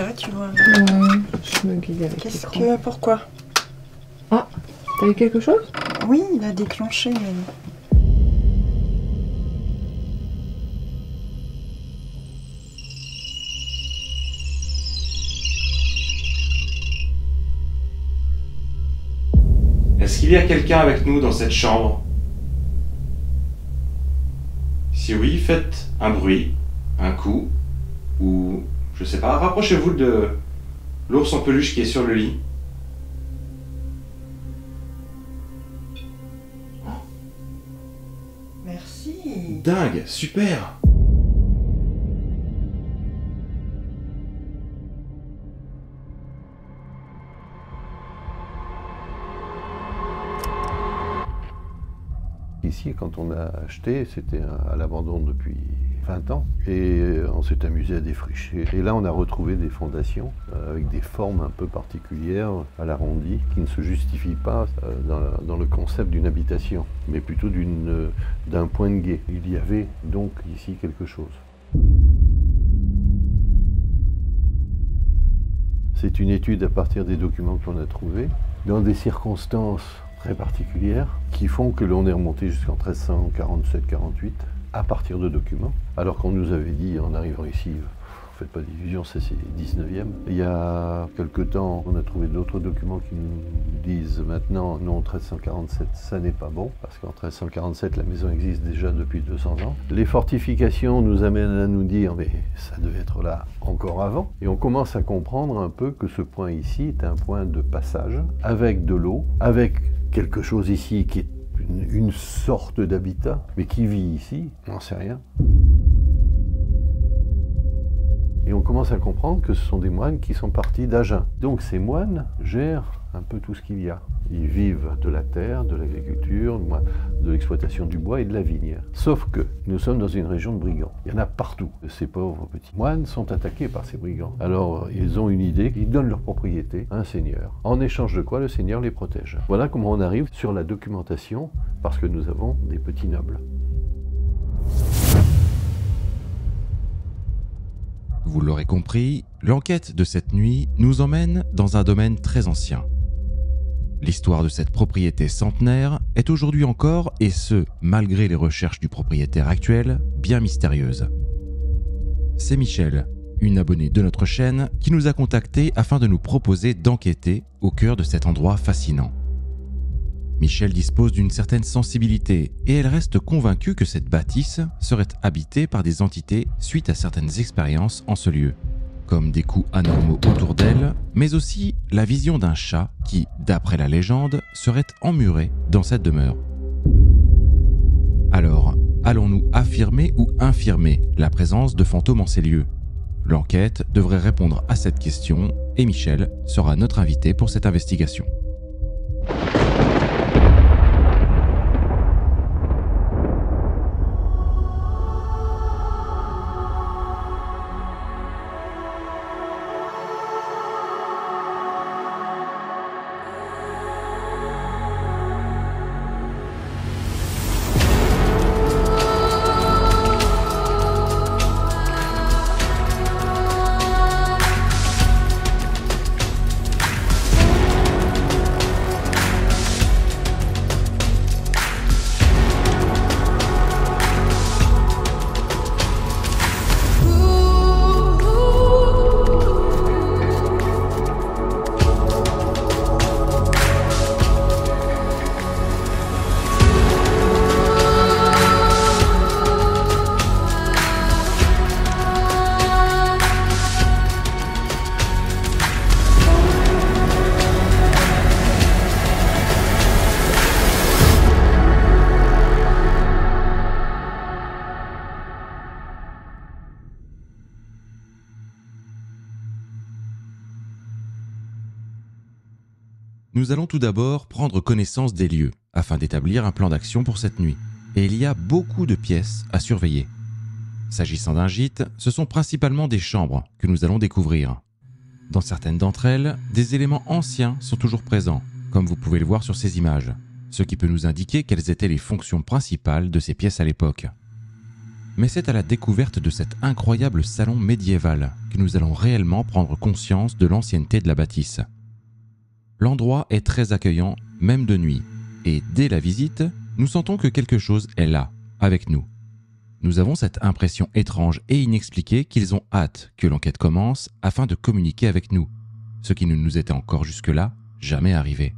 ça, tu vois. Ouais, je me guide avec Qu'est-ce l'écran. que... Pourquoi? Ah, t'as eu quelque chose? Oui, il a déclenché. Est-ce qu'il y a quelqu'un avec nous dans cette chambre? Si oui, faites un bruit, un coup, ou je sais pas, rapprochez-vous de l'ours en peluche qui est sur le lit. Merci. Dingue, super! Ici, quand on a acheté, c'était à l'abandon depuis 20 ans. Et on s'est amusé à défricher. Et là, on a retrouvé des fondations avec des formes un peu particulières à l'arrondi qui ne se justifient pas dans le concept d'une habitation, mais plutôt d'un point de guet. Il y avait donc ici quelque chose. C'est une étude à partir des documents que l'on a trouvés, dans des circonstances très particulières qui font que l'on est remonté jusqu'en 1347-48 à partir de documents, alors qu'on nous avait dit en arrivant ici, faites pas d'illusions, c'est 19e. Il y a quelque temps, on a trouvé d'autres documents qui nous disent maintenant, non, 1347, ça n'est pas bon, parce qu'en 1347, la maison existe déjà depuis 200 ans. Les fortifications nous amènent à nous dire, mais ça devait être là encore avant. Et on commence à comprendre un peu que ce point ici est un point de passage, avec de l'eau, avec quelque chose ici qui est une sorte d'habitat, mais qui vit ici, on n'en sait rien. Et on commence à comprendre que ce sont des moines qui sont partis d'Agen. Donc ces moines gèrent un peu tout ce qu'il y a. Ils vivent de la terre, de l'agriculture, de l'exploitation du bois et de la vigne. Sauf que nous sommes dans une région de brigands. Il y en a partout. Ces pauvres petits moines sont attaqués par ces brigands. Alors ils ont une idée, ils donnent leur propriété à un seigneur. En échange de quoi le seigneur les protège. Voilà comment on arrive sur la documentation, parce que nous avons des petits nobles. Vous l'aurez compris, l'enquête de cette nuit nous emmène dans un domaine très ancien. L'histoire de cette propriété centenaire est aujourd'hui encore, et ce, malgré les recherches du propriétaire actuel, bien mystérieuse. C'est Michel, une abonnée de notre chaîne, qui nous a contactés afin de nous proposer d'enquêter au cœur de cet endroit fascinant. Michel dispose d'une certaine sensibilité et elle reste convaincue que cette bâtisse serait habitée par des entités suite à certaines expériences en ce lieu, comme des coups anormaux autour d'elle, mais aussi la vision d'un chat qui, d'après la légende, serait emmuré dans cette demeure. Alors, allons-nous affirmer ou infirmer la présence de fantômes en ces lieux? L'enquête devrait répondre à cette question et Michel sera notre invité pour cette investigation. Nous allons tout d'abord prendre connaissance des lieux afin d'établir un plan d'action pour cette nuit. Et il y a beaucoup de pièces à surveiller. S'agissant d'un gîte, ce sont principalement des chambres que nous allons découvrir. Dans certaines d'entre elles, des éléments anciens sont toujours présents, comme vous pouvez le voir sur ces images, ce qui peut nous indiquer quelles étaient les fonctions principales de ces pièces à l'époque. Mais c'est à la découverte de cet incroyable salon médiéval que nous allons réellement prendre conscience de l'ancienneté de la bâtisse. L'endroit est très accueillant, même de nuit, et dès la visite, nous sentons que quelque chose est là, avec nous. Nous avons cette impression étrange et inexpliquée qu'ils ont hâte que l'enquête commence afin de communiquer avec nous, ce qui ne nous était encore jusque-là jamais arrivé.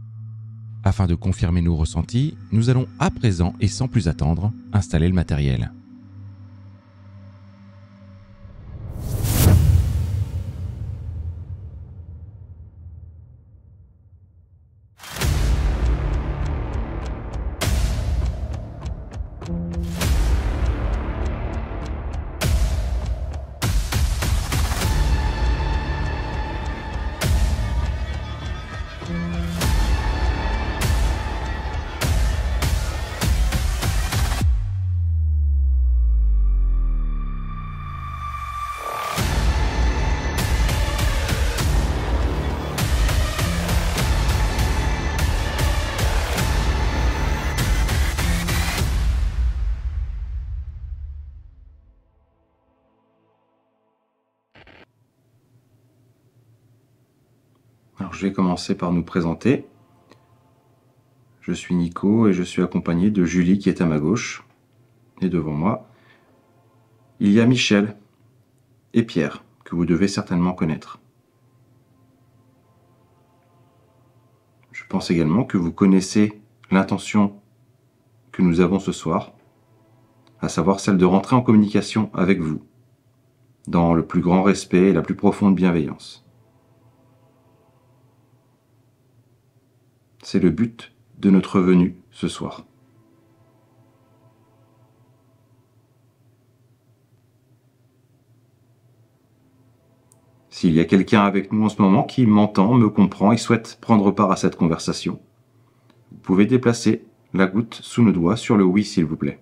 Afin de confirmer nos ressentis, nous allons à présent et sans plus attendre, installer le matériel. Alors, je vais commencer par nous présenter. Je suis Nico et je suis accompagné de Julie qui est à ma gauche. Et devant moi, il y a Michel et Pierre, que vous devez certainement connaître. Je pense également que vous connaissez l'intention que nous avons ce soir, à savoir celle de rentrer en communication avec vous, dans le plus grand respect et la plus profonde bienveillance. C'est le but de notre venue ce soir. S'il y a quelqu'un avec nous en ce moment qui m'entend, me comprend et souhaite prendre part à cette conversation, vous pouvez déplacer la goutte sous nos doigts sur le oui s'il vous plaît.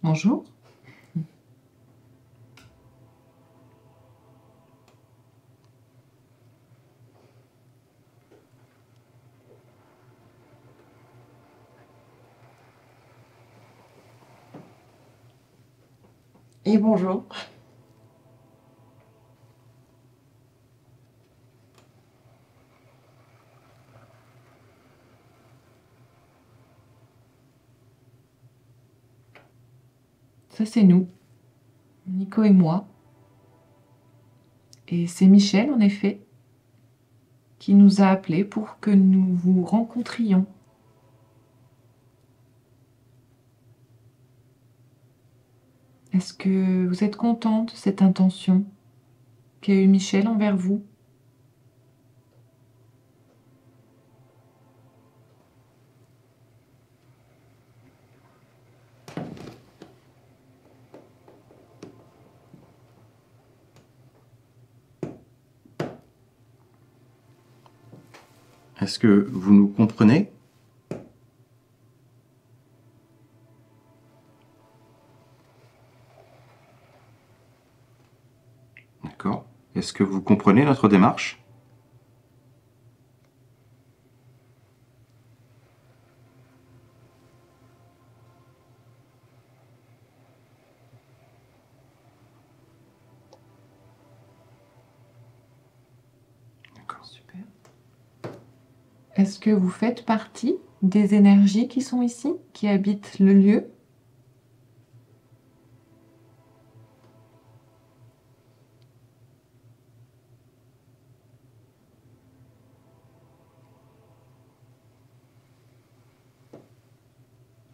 Bonjour. Et bonjour. Ça, c'est nous, Nico et moi. Et c'est Michel, en effet, qui nous a appelés pour que nous vous rencontrions. Est-ce que vous êtes content de cette intention qu'a eu Michel envers vous ? Est-ce que vous nous comprenez ? D'accord. Est-ce que vous comprenez notre démarche ? D'accord. Super. Est-ce que vous faites partie des énergies qui sont ici, qui habitent le lieu ?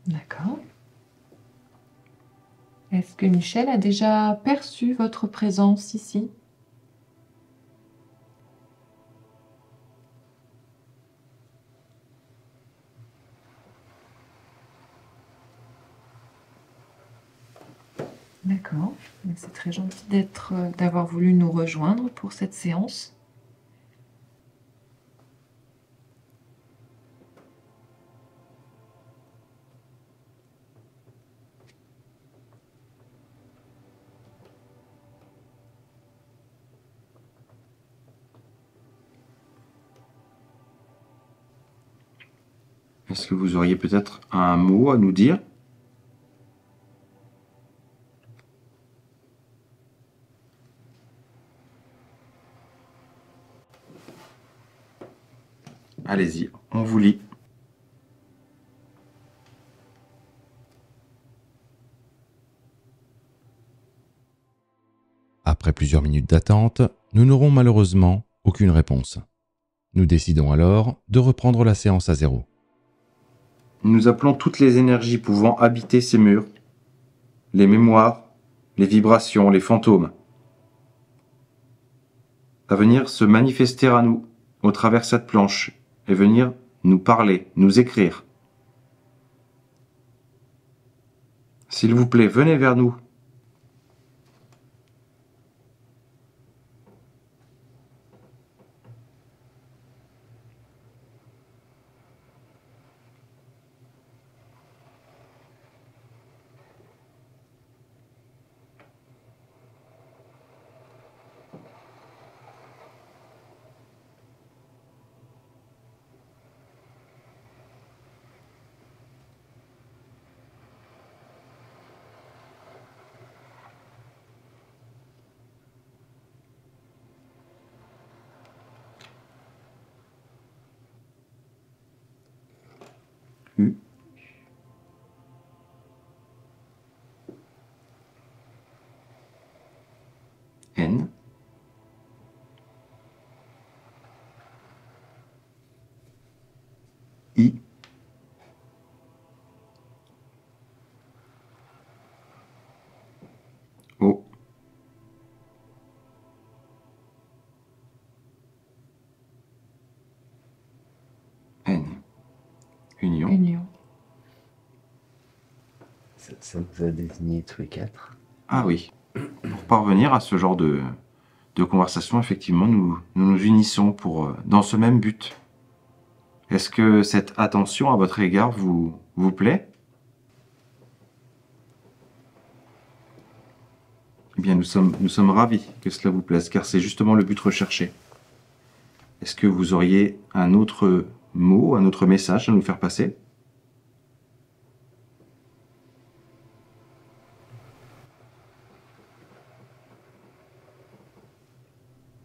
D'accord. Est-ce que Michel a déjà perçu votre présence ici ? D'accord. D'accord. C'est très gentil d'avoir voulu nous rejoindre pour cette séance. Est-ce que vous auriez peut-être un mot à nous dire? Allez-y, on vous lit. Après plusieurs minutes d'attente, nous n'aurons malheureusement aucune réponse. Nous décidons alors de reprendre la séance à zéro. Nous appelons toutes les énergies pouvant habiter ces murs, les mémoires, les vibrations, les fantômes, à venir se manifester à nous au travers cette planche et venir nous parler, nous écrire. S'il vous plaît, venez vers nous. U. N. I. O. N. Union. Union. Ça nous a désigné tous les quatre. Ah oui. Pour parvenir à ce genre de conversation, effectivement, nous unissons dans ce même but. Est-ce que cette attention à votre égard vous plaît? Eh bien, nous sommes ravis que cela vous plaise, car c'est justement le but recherché. Est-ce que vous auriez un autre mot, un autre message à nous faire passer?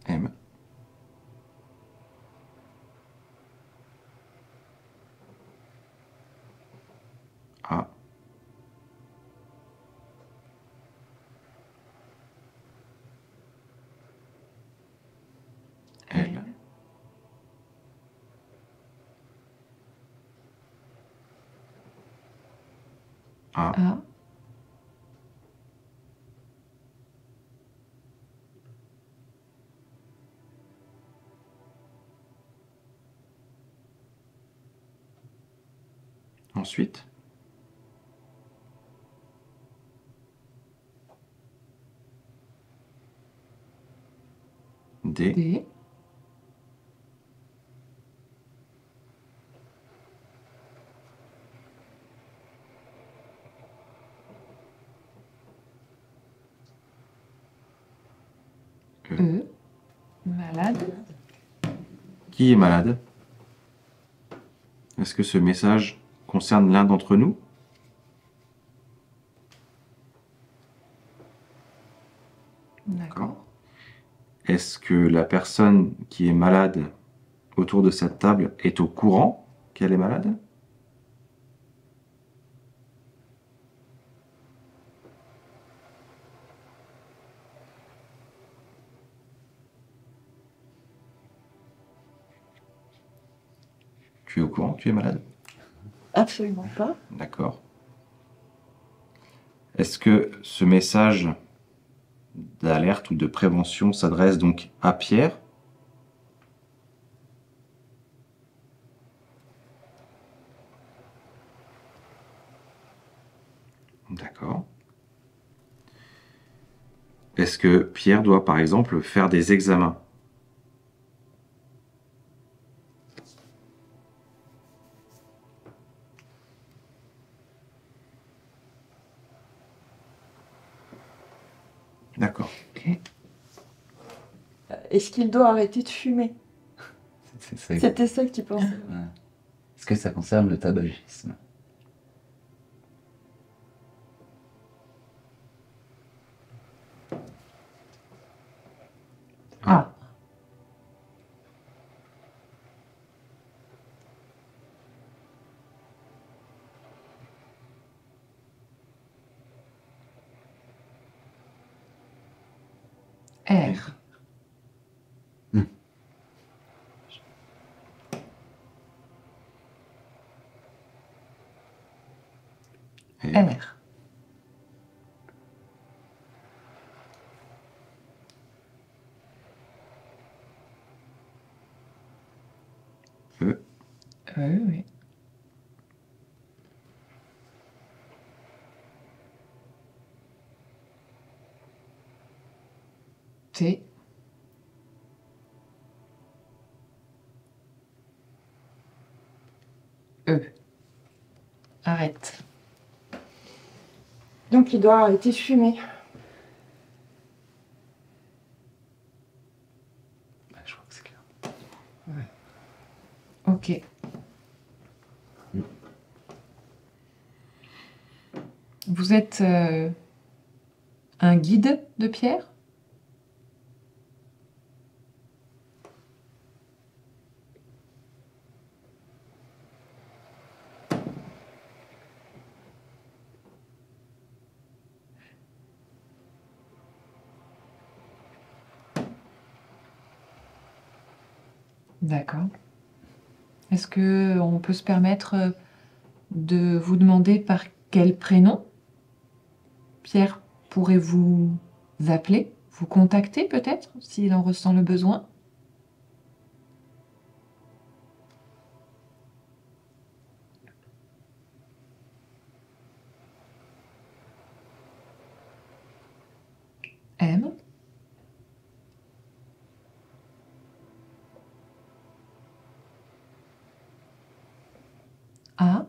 M. A. L. A. A. Ensuite, D. D. E. E. Malade. Qui est malade? Est-ce que ce message concerne l'un d'entre nous? D'accord. Est-ce que la personne qui est malade autour de cette table est au courant qu'elle est malade? Tu es au courant que tu es malade? Absolument pas. D'accord. Est-ce que ce message d'alerte ou de prévention s'adresse donc à Pierre? D'accord. Est-ce que Pierre doit, par exemple, faire des examens? D'accord. Ok. Est-ce qu'il doit arrêter de fumer? C'est ça. C'était ça que tu pensais? Ouais. Est-ce que ça concerne le tabagisme? Ah. R. Et R. E. Oui. T. E. Arrête. Donc il doit arrêter de fumer. Bah, je crois que c'est clair. Ok. Vous êtes un guide de Pierre? D'accord. Est-ce que on peut se permettre de vous demander par quel prénom Pierre pourrait vous appeler, vous contacter peut-être, s'il en ressent le besoin? M. A.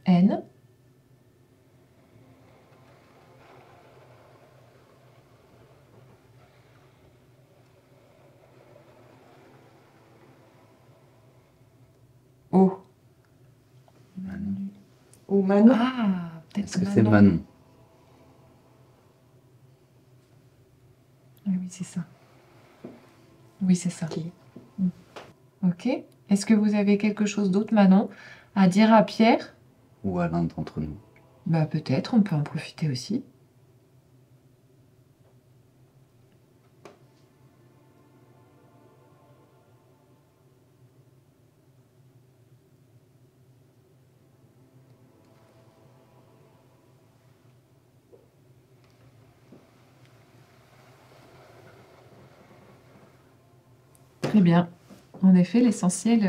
N. O. Manon. Ou Manon. Ah, peut-être Est-ce que c'est Manon? Oui, c'est ça. Oui, c'est ça. Ok. Ok. Est-ce que vous avez quelque chose d'autre, Manon, à dire à Pierre? Ou à l'un d'entre nous? Bah peut-être, on peut en profiter aussi. Très bien. En effet, l'essentiel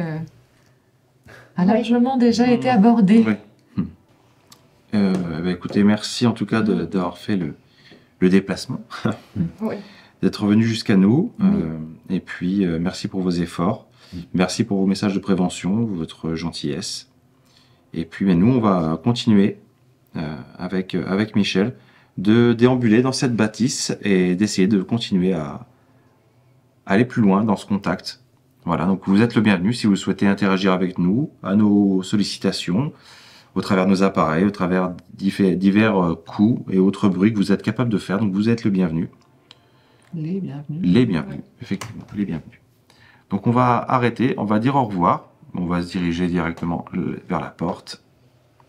a Oui. largement déjà été abordé. Ouais. Bah, écoutez, merci en tout cas d'avoir fait le déplacement, Oui. d'être venu jusqu'à nous. Oui. Et puis, merci pour vos efforts. Merci pour vos messages de prévention, votre gentillesse. Et puis, nous, on va continuer avec Michel de déambuler dans cette bâtisse et d'essayer de continuer à aller plus loin dans ce contact. Voilà, donc vous êtes le bienvenu si vous souhaitez interagir avec nous, à nos sollicitations, au travers de nos appareils, au travers divers coups et autres bruits que vous êtes capable de faire. Donc vous êtes le bienvenu. Les bienvenus. Les bienvenus, effectivement, les bienvenus. Donc on va arrêter, on va dire au revoir. On va se diriger directement vers la porte.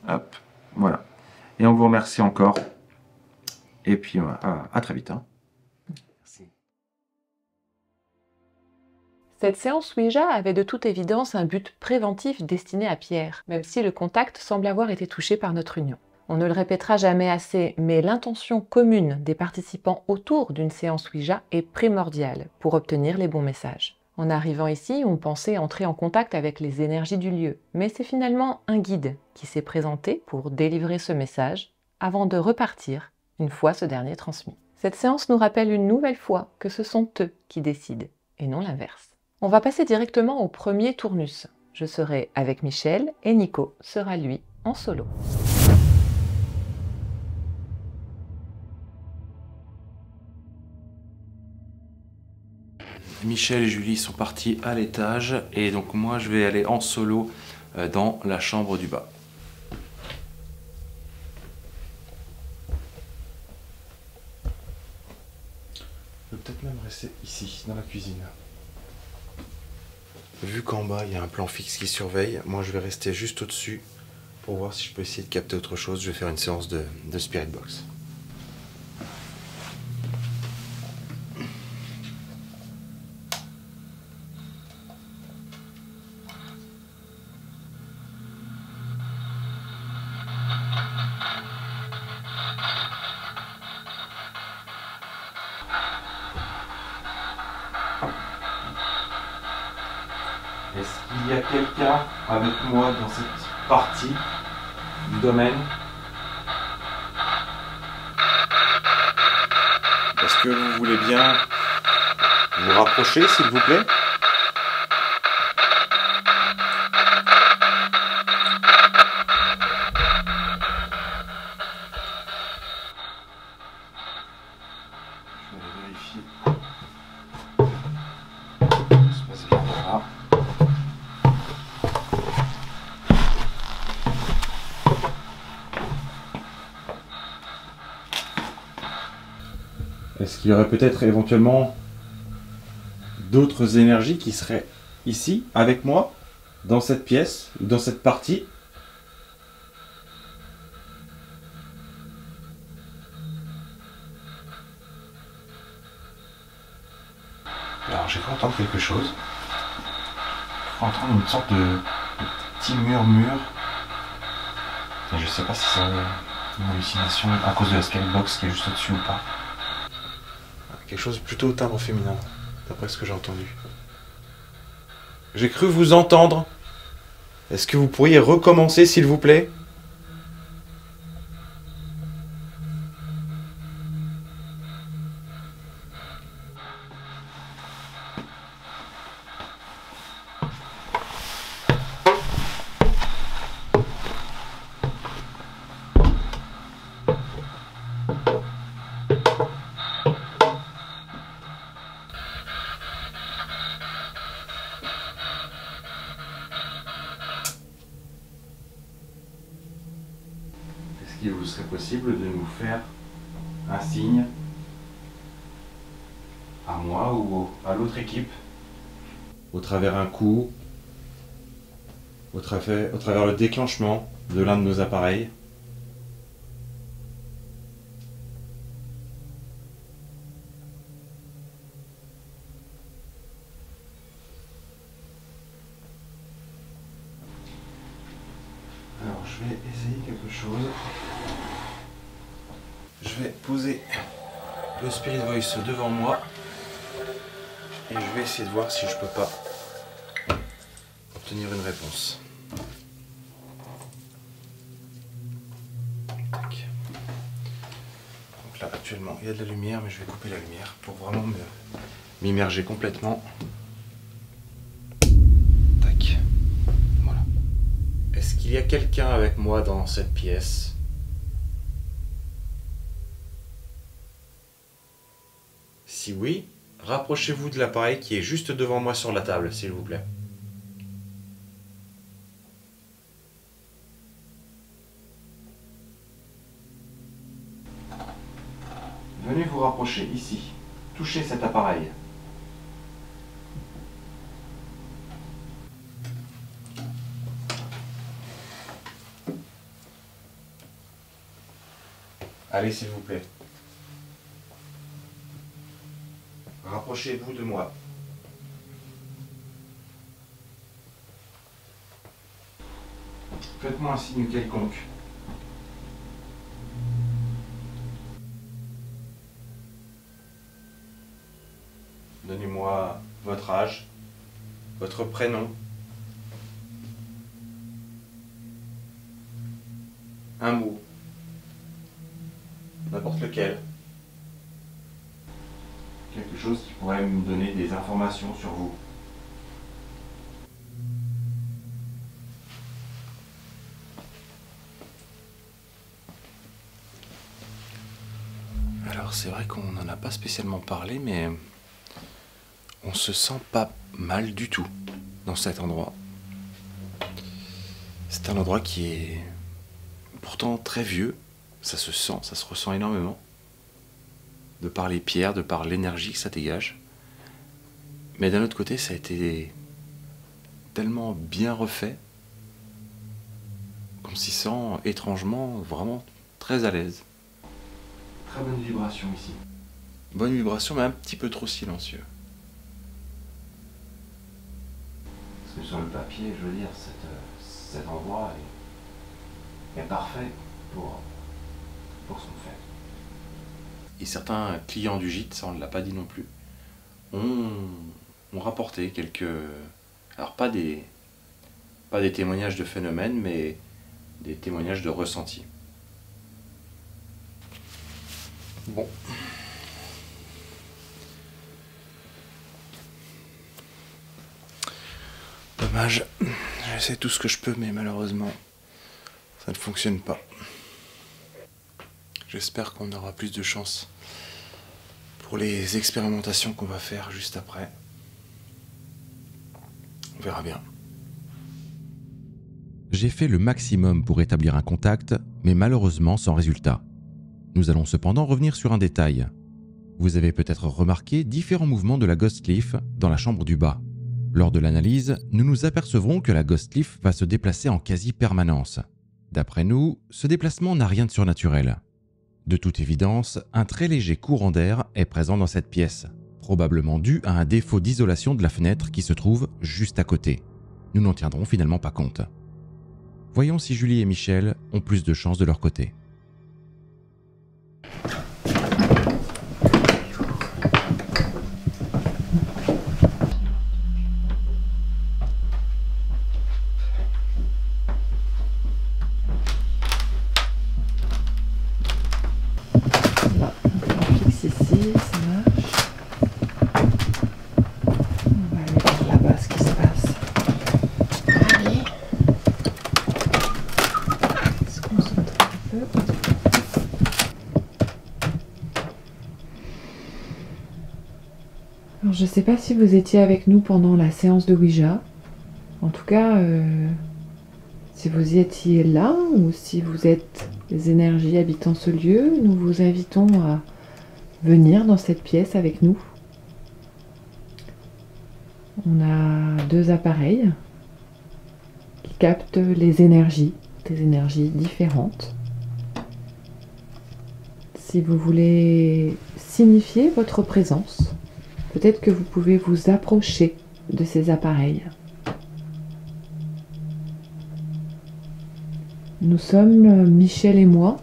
Hop, voilà. Et on vous remercie encore. Et puis à très vite. Hein. Merci. Cette séance Ouija avait de toute évidence un but préventif destiné à Pierre, même si le contact semble avoir été touché par notre union. On ne le répétera jamais assez, mais l'intention commune des participants autour d'une séance Ouija est primordiale pour obtenir les bons messages. En arrivant ici, on pensait entrer en contact avec les énergies du lieu, mais c'est finalement un guide qui s'est présenté pour délivrer ce message avant de repartir une fois ce dernier transmis. Cette séance nous rappelle une nouvelle fois que ce sont eux qui décident, et non l'inverse. On va passer directement au premier tournus. Je serai avec Michel et Nico sera lui en solo. Michel et Julie sont partis à l'étage et donc moi je vais aller en solo dans la chambre du bas. Je vais peut-être même rester ici, dans la cuisine. Vu qu'en bas il y a un plan fixe qui surveille, moi je vais rester juste au-dessus pour voir si je peux essayer de capter autre chose. Je vais faire une séance de Spirit Box. Est-ce qu'il y a quelqu'un avec moi dans cette partie du domaine? Est-ce que vous voulez bien vous rapprocher, s'il vous plaît? Je vais aller vérifier. Ça se passe bien là. Est-ce qu'il y aurait peut-être éventuellement d'autres énergies qui seraient ici, avec moi, dans cette pièce, ou dans cette partie? Alors j'ai cru entendre quelque chose. J'ai cru entendre une sorte de petit murmure. Et je sais pas si c'est une hallucination à cause de la skybox qui est juste au-dessus ou pas. Quelque chose plutôt au timbre féminin, d'après ce que j'ai entendu. J'ai cru vous entendre. Est-ce que vous pourriez recommencer, s'il vous plaît? Est-ce qu'il vous serait possible de nous faire un signe à moi ou à l'autre équipe, au travers un coup, au travers le déclenchement de l'un de nos appareils? Alors je vais essayer quelque chose. Je vais poser le Spirit Voice devant moi et je vais essayer de voir si je peux pas obtenir une réponse. Tac. Donc là actuellement il y a de la lumière, mais je vais couper la lumière pour vraiment m'immerger complètement. Tac. Voilà. Est-ce qu'il y a quelqu'un avec moi dans cette pièce? Si oui, rapprochez-vous de l'appareil qui est juste devant moi sur la table, s'il vous plaît. Venez vous rapprocher ici. Touchez cet appareil. Allez, s'il vous plaît. Rapprochez-vous de moi. Faites-moi un signe quelconque. moi votre âge, votre prénom, un mot, n'importe lequel. Quelque chose qui pourrait me donner des informations sur vous. Alors c'est vrai qu'on n'en a pas spécialement parlé, mais on se sent pas mal du tout dans cet endroit. C'est un endroit qui est pourtant très vieux, ça se sent, ça se ressent énormément. De par les pierres, de par l'énergie que ça dégage. Mais d'un autre côté, ça a été tellement bien refait qu'on s'y sent étrangement vraiment très à l'aise. Très bonne vibration ici. Bonne vibration, mais un petit peu trop silencieux. Parce que sur le papier, je veux dire, cet endroit est parfait pour ce qu'on fait. Et certains clients du gîte, ça on ne l'a pas dit non plus, ont rapporté quelques... Alors pas des témoignages de phénomènes, mais des témoignages de ressentis. Bon. Dommage. J'essaie tout ce que je peux, mais malheureusement, ça ne fonctionne pas. J'espère qu'on aura plus de chance pour les expérimentations qu'on va faire juste après. On verra bien. J'ai fait le maximum pour établir un contact, mais malheureusement sans résultat. Nous allons cependant revenir sur un détail. Vous avez peut-être remarqué différents mouvements de la Ghost Leaf dans la chambre du bas. Lors de l'analyse, nous nous apercevrons que la Ghost Leaf va se déplacer en quasi-permanence. D'après nous, ce déplacement n'a rien de surnaturel. De toute évidence, un très léger courant d'air est présent dans cette pièce, probablement dû à un défaut d'isolation de la fenêtre qui se trouve juste à côté. Nous n'en tiendrons finalement pas compte. Voyons si Julie et Michel ont plus de chance de leur côté. Alors, je ne sais pas si vous étiez avec nous pendant la séance de Ouija. En tout cas, si vous y étiez là ou si vous êtes les énergies habitant ce lieu, nous vous invitons à venir dans cette pièce avec nous. On a 2 appareils qui captent les énergies, des énergies différentes. Si vous voulez signifier votre présence, peut-être que vous pouvez vous approcher de ces appareils. Nous sommes, Michel et moi,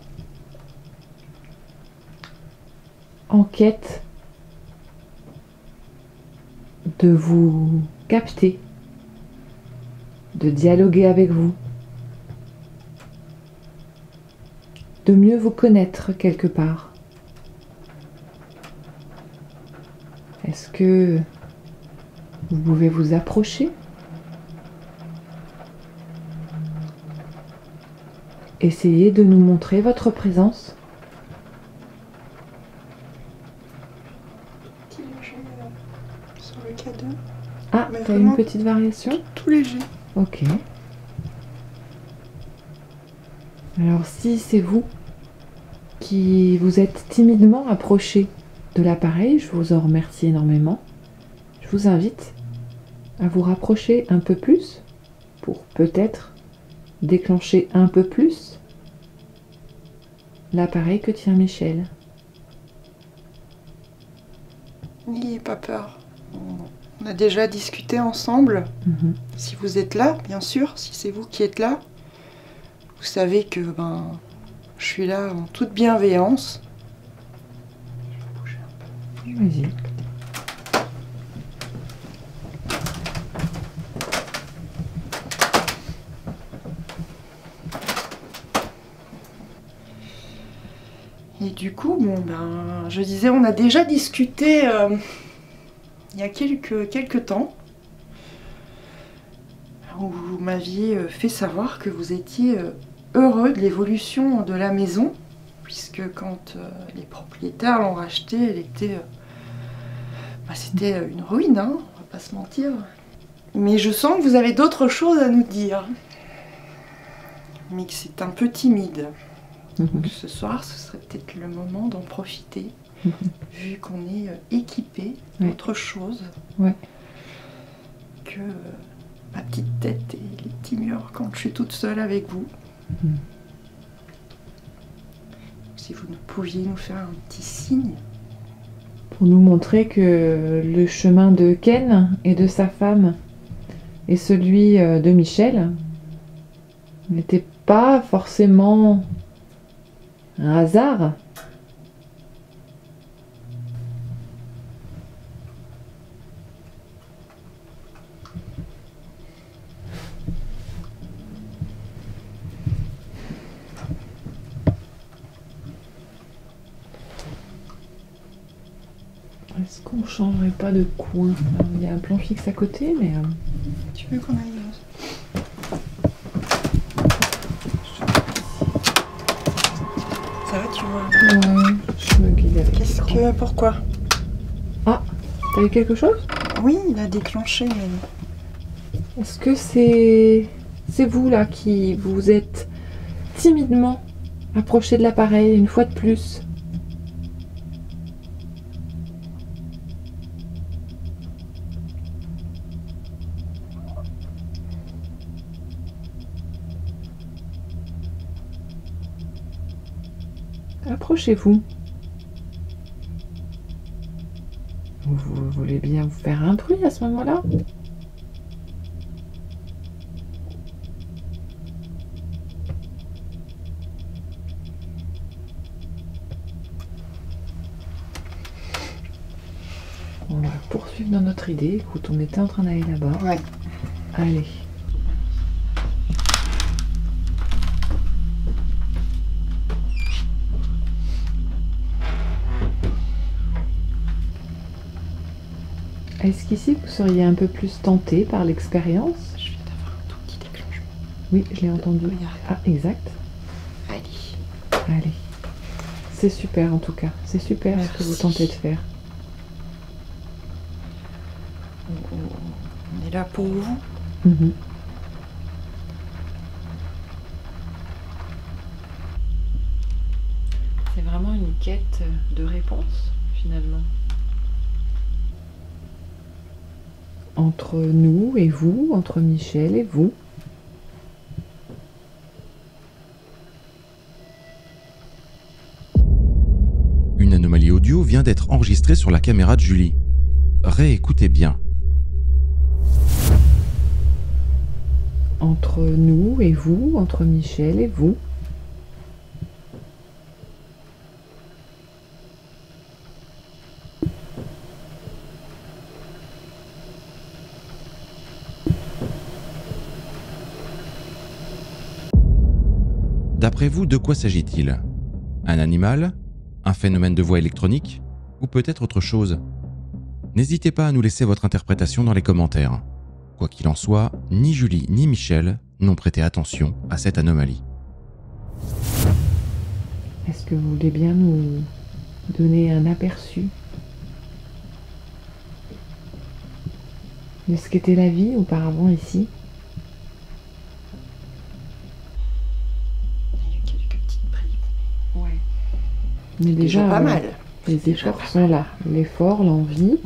en quête de vous capter, de dialoguer avec vous, de mieux vous connaître quelque part. Est-ce que vous pouvez vous approcher? Essayez de nous montrer votre présence. Petit léger sur le K2. Ah, Mais t'as une vraiment petite variation? Tout léger. Ok. Alors si c'est vous qui vous êtes timidement approché de l'appareil, je vous en remercie énormément. Je vous invite à vous rapprocher un peu plus pour peut-être déclencher un peu plus l'appareil que tient Michel. N'ayez pas peur. On a déjà discuté ensemble. Si vous êtes là, bien sûr, si c'est vous qui êtes là, vous savez que je suis là en toute bienveillance. Vas-y. Et du coup, bon, ben, je disais, on a déjà discuté il y a quelques temps, où vous m'aviez fait savoir que vous étiez heureux de l'évolution de la maison, puisque quand les propriétaires l'ont rachetée, elle était, c'était une ruine, hein, on va pas se mentir. Mais je sens que vous avez d'autres choses à nous dire, mais que c'est un peu timide. Donc ce soir, ce serait peut-être le moment d'en profiter, vu qu'on est équipé d'autre chose que ma petite tête et les petits murs quand je suis toute seule avec vous. Si vous pouviez nous faire un petit signe. Pour nous montrer que le chemin de Ken et de sa femme et celui de Michel n'était pas forcément un hasard. Est-ce qu'on changerait pas de coin? Il y a un plan fixe à côté, mais... Tu veux qu'on aille Ça va, tu vois? Ouais, je me guide avec Qu'est-ce que... Pourquoi? Ah, t'as eu quelque chose? Oui, il a déclenché, mais... Est-ce que c'est vous là qui vous êtes timidement approché de l'appareil une fois de plus? Approchez-vous. Vous voulez bien vous faire un bruit à ce moment-là? On va poursuivre dans notre idée. Écoute, on était en train d'aller là-bas. Ouais. Allez. Est-ce qu'ici vous seriez un peu plus tenté par l'expérience? Je viens d'avoir un tout petit déclenchement. Oui, je l'ai entendu. Regarde. Ah, exact. Allez. Allez. C'est super en tout cas. C'est super ce que vous tentez de faire. On est là pour vous. Mhm. C'est vraiment une quête de réponse finalement. Entre nous et vous, entre Michel et vous. Une anomalie audio vient d'être enregistrée sur la caméra de Julie. Réécoutez bien. Entre nous et vous, entre Michel et vous. D'après vous, de quoi s'agit-il? Un animal? Un phénomène de voix électronique? Ou peut-être autre chose? N'hésitez pas à nous laisser votre interprétation dans les commentaires. Quoi qu'il en soit, ni Julie ni Michel n'ont prêté attention à cette anomalie. Est-ce que vous voulez bien nous donner un aperçu de ce qu'était la vie auparavant ici? Il y a quelques petites bribes. Ouais. Mais Déjà pas mal. Les efforts sont là. L'effort, l'envie.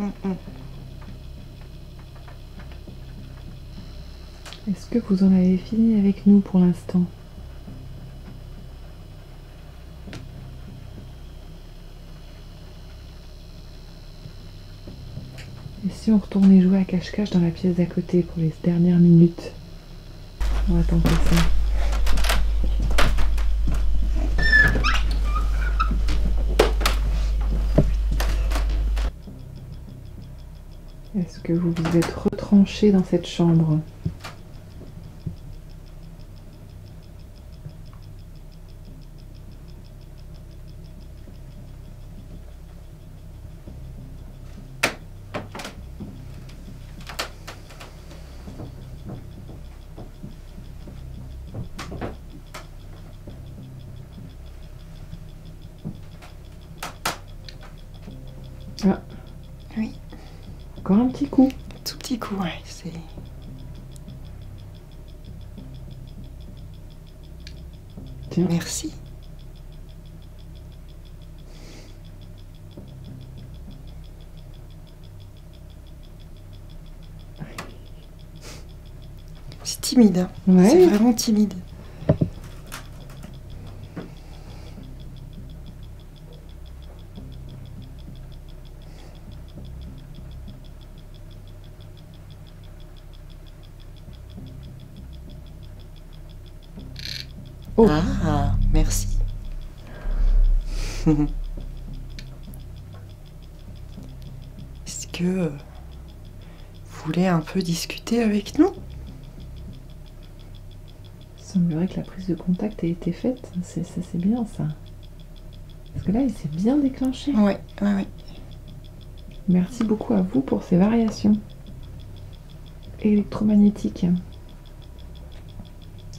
Est-ce que vous en avez fini avec nous pour l'instant? Et si on retournait jouer à cache-cache dans la pièce d'à côté pour les dernières minutes? On va tenter ça. Est-ce que vous vous êtes retranché dans cette chambre? Encore un petit coup. Tout petit coup, ouais. C'est... Tiens. Merci. C'est timide, hein. Ouais. C'est vraiment timide. Oh. Ah, merci. Est-ce que vous voulez un peu discuter avec nous? Il semblerait que la prise de contact ait été faite. C'est bien ça. Parce que là, il s'est bien déclenché. Ouais, ouais, ouais. Merci beaucoup à vous pour ces variations électromagnétiques.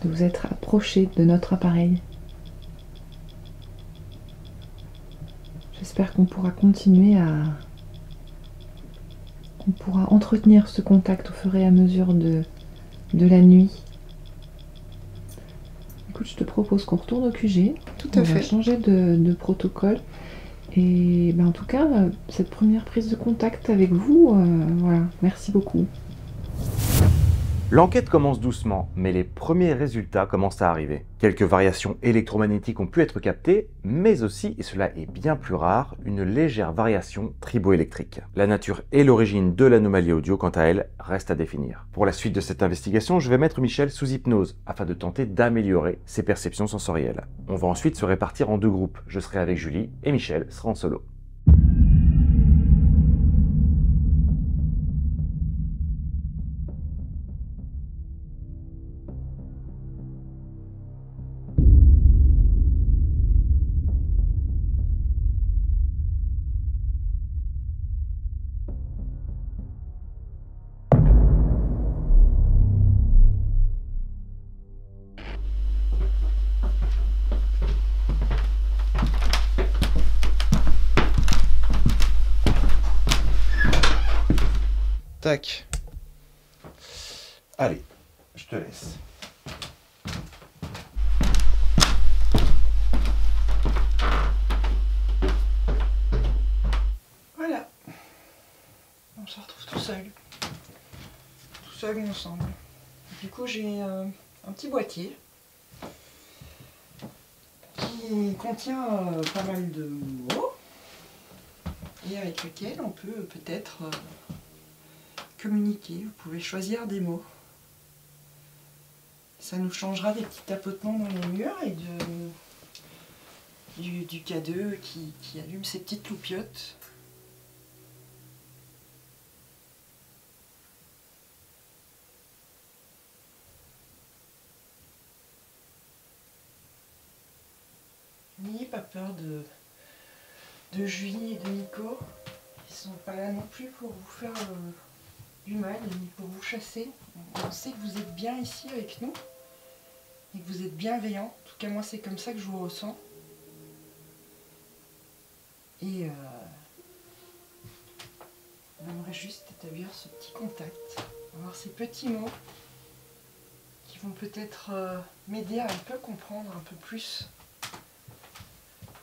De vous être approché de notre appareil. J'espère qu'on pourra continuer à... qu'on pourra entretenir ce contact au fur et à mesure de la nuit. Écoute, je te propose qu'on retourne au QG. Tout à On va fait. changer de protocole. Et ben, en tout cas, cette première prise de contact avec vous, voilà, merci beaucoup. L'enquête commence doucement, mais les premiers résultats commencent à arriver. Quelques variations électromagnétiques ont pu être captées, mais aussi, et cela est bien plus rare, une légère variation triboélectrique. La nature et l'origine de l'anomalie audio, quant à elle, restent à définir. Pour la suite de cette investigation, je vais mettre Michel sous hypnose, afin de tenter d'améliorer ses perceptions sensorielles. On va ensuite se répartir en deux groupes. Je serai avec Julie, et Michel sera en solo. Tac. Allez, je te laisse. Voilà. On se retrouve tout seul. Tout seul ensemble. Du coup, j'ai un petit boîtier qui contient pas mal de mots et avec lequel on peut peut-être communiquer. Vous pouvez choisir des mots. Ça nous changera des petits tapotements dans les murs et du K2 qui allume ses petites loupiottes. N'ayez pas peur de Julie et de Nico. Ils sont pas là non plus pour vous faire du mal ni pour vous chasser. On sait que vous êtes bien ici avec nous et que vous êtes bienveillants. En tout cas, moi, c'est comme ça que je vous ressens. Et on aimerait juste établir ce petit contact, avoir ces petits mots qui vont peut-être m'aider à un peu comprendre un peu plus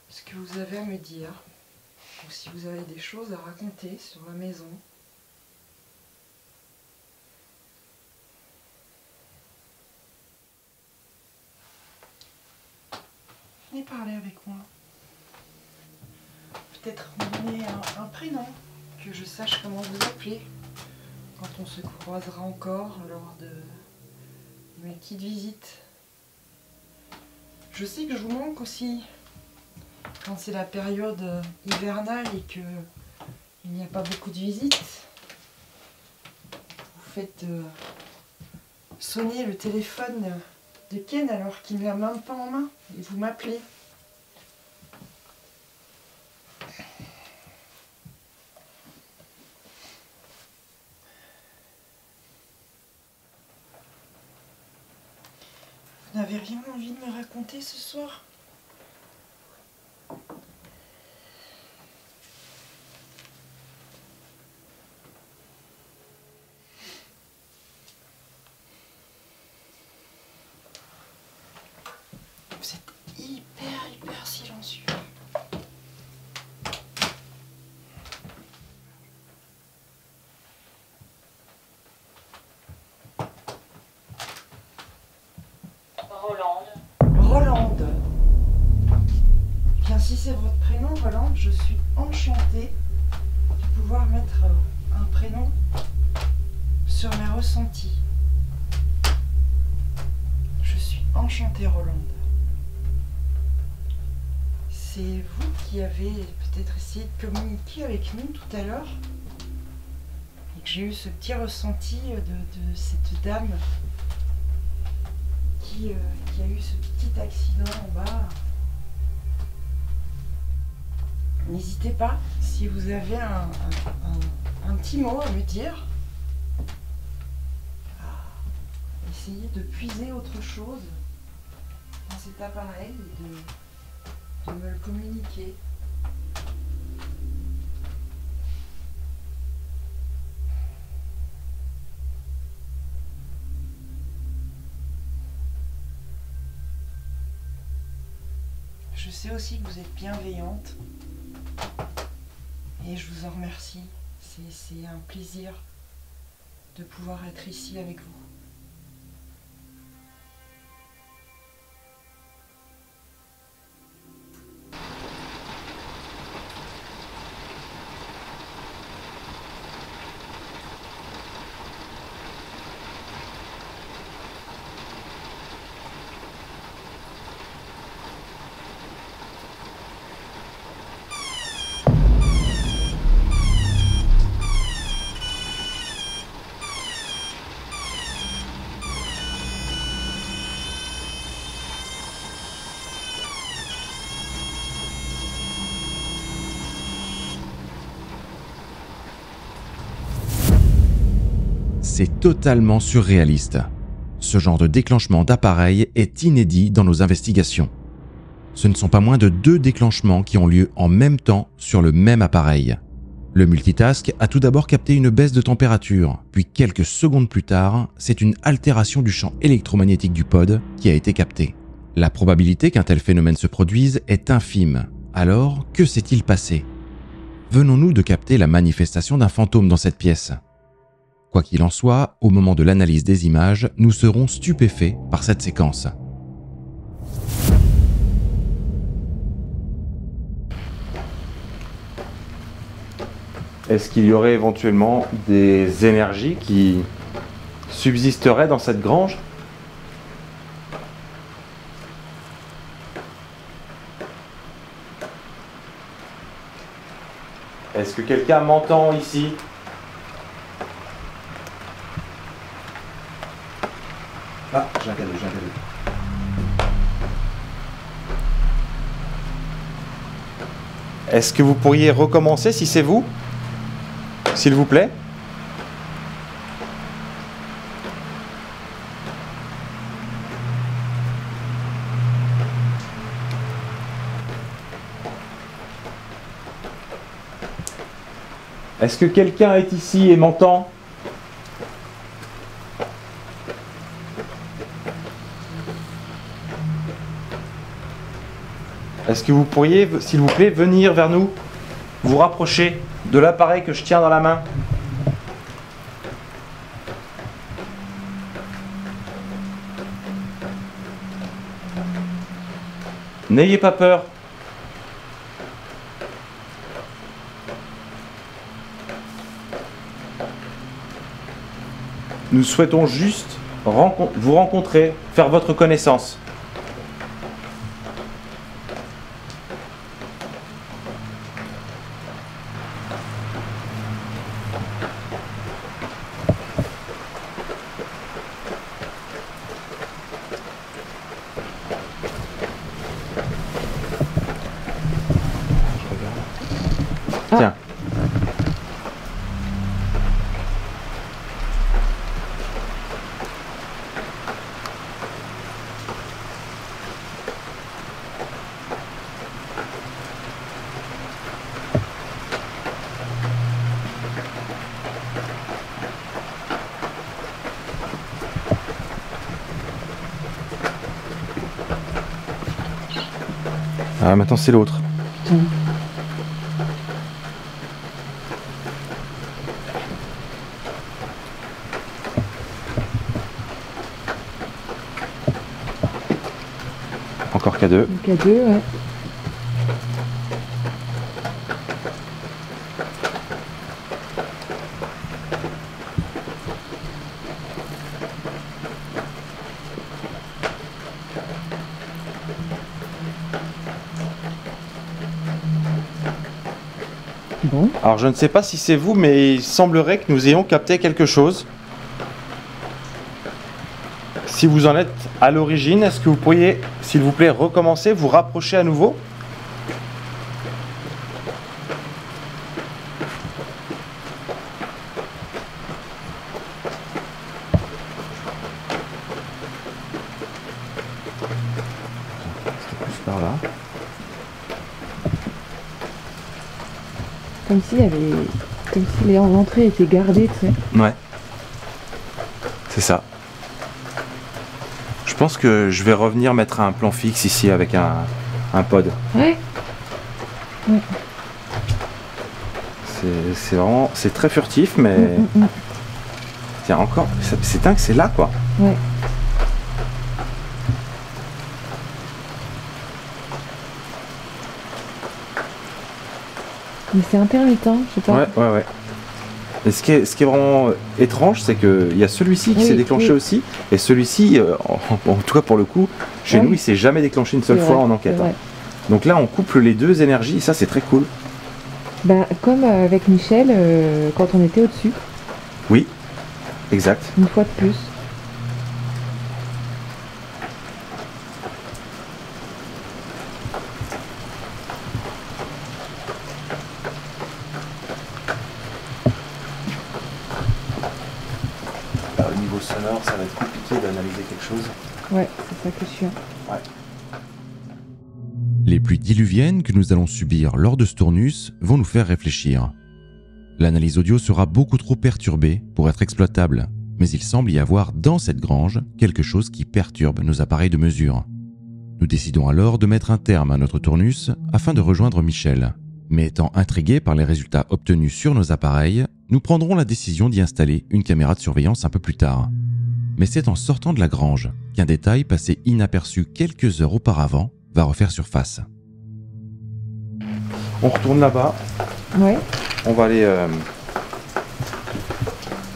ce que vous avez à me dire, ou si vous avez des choses à raconter sur la maison. Venez parler avec moi. Peut-être me donner un prénom, que je sache comment vous appeler quand on se croisera encore lors de mes petites visites. Je sais que je vous manque aussi quand c'est la période hivernale et que il n'y a pas beaucoup de visites. Vous faites sonner le téléphone de Ken alors qu'il ne l'a même pas en main et vous m'appelez. Vous n'avez rien envie de me raconter ce soir ? silencieux. Rolande. Bien, si c'est votre prénom, Rolande, je suis enchantée de pouvoir mettre un prénom sur mes ressentis. Je suis enchantée, Rolande. C'est vous qui avez peut-être essayé de communiquer avec nous tout à l'heure et que j'ai eu ce petit ressenti de cette dame qui a eu ce petit accident en bas. N'hésitez pas, si vous avez un petit mot à me dire, essayez de puiser autre chose dans cet appareil et de me le communiquer. Je sais aussi que vous êtes bienveillante et je vous en remercie. C'est un plaisir de pouvoir être ici avec vous. C'est totalement surréaliste. Ce genre de déclenchement d'appareil est inédit dans nos investigations. Ce ne sont pas moins de 2 déclenchements qui ont lieu en même temps sur le même appareil. Le multitask a tout d'abord capté une baisse de température, puis quelques secondes plus tard, c'est une altération du champ électromagnétique du pod qui a été captée. La probabilité qu'un tel phénomène se produise est infime. Alors, que s'est-il passé? Venons-nous de capter la manifestation d'un fantôme dans cette pièce? Quoi qu'il en soit, au moment de l'analyse des images, nous serons stupéfaits par cette séquence. Est-ce qu'il y aurait éventuellement des énergies qui subsisteraient dans cette grange? Est-ce que quelqu'un m'entend ici? Ah, j'ai un cadeau. Est-ce que vous pourriez recommencer si c'est vous? S'il vous plaît? Est-ce que quelqu'un est ici et m'entend? Est-ce que vous pourriez, s'il vous plaît, venir vers nous, vous rapprocher de l'appareil que je tiens dans la main? N'ayez pas peur. Nous souhaitons juste vous rencontrer, faire votre connaissance. Tiens. Ah, maintenant c'est l'autre. Putain. Encore K2. K2, ouais. Bon. Alors je ne sais pas si c'est vous, mais il semblerait que nous ayons capté quelque chose. Si vous en êtes à l'origine, est-ce que vous pourriez, s'il vous plaît, recommencer, vous rapprocher à nouveau? C'était plus par là. Comme si les entrées étaient gardées, tu sais. Ouais. C'est ça. Je pense que je vais revenir mettre un plan fixe ici avec un pod. Ouais. Ouais. C'est vraiment, c'est très furtif, mais tiens encore, c'est dingue, c'est là quoi. Ouais. Mais c'est intermittent, je sais pas. Ouais. Et ce qui est vraiment étrange, c'est qu'il y a celui-ci qui s'est déclenché aussi, et celui-ci, en tout cas pour le coup, chez nous, il s'est jamais déclenché une seule fois en enquête. Hein. Donc là, on couple les deux énergies, et ça c'est très cool. Ben, comme avec Michel, quand on était au-dessus. Oui, exact. Une fois de plus. Au niveau sonore, ça va être compliqué d'analyser quelque chose. Ouais, c'est ça que je suis. Ouais. Les pluies diluviennes que nous allons subir lors de ce tournus vont nous faire réfléchir. L'analyse audio sera beaucoup trop perturbée pour être exploitable, mais il semble y avoir dans cette grange quelque chose qui perturbe nos appareils de mesure. Nous décidons alors de mettre un terme à notre tournus afin de rejoindre Michel. Mais étant intrigués par les résultats obtenus sur nos appareils, nous prendrons la décision d'y installer une caméra de surveillance un peu plus tard. Mais c'est en sortant de la grange qu'un détail passé inaperçu quelques heures auparavant va refaire surface. On retourne là-bas. Ouais. On va aller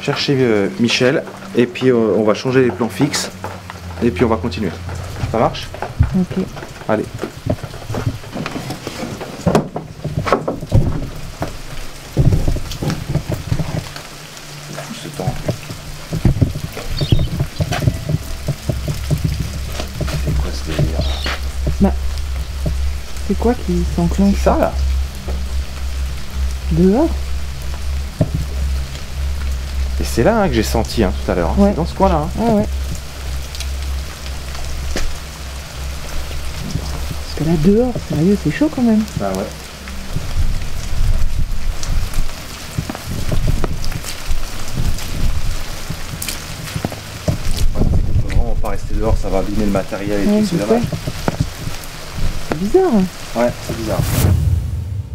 chercher Michel, et puis on va changer les plans fixes, et puis on va continuer. Ça marche? Ok. Allez. Ce temps. C'est quoi ce délire? Bah, c'est quoi qui s'enclenche? C'est ça là? Dehors? Et c'est là hein, que j'ai senti hein, tout à l'heure. Hein. Ouais. C'est dans ce coin-là. Hein. Ah ouais. Parce que là, dehors, sérieux, c'est chaud quand même. Bah ouais. On peut vraiment pas rester dehors, ça va abîmer le matériel et Ouais, tout, c'est je dommage. sais. C'est bizarre. Ouais, c'est bizarre.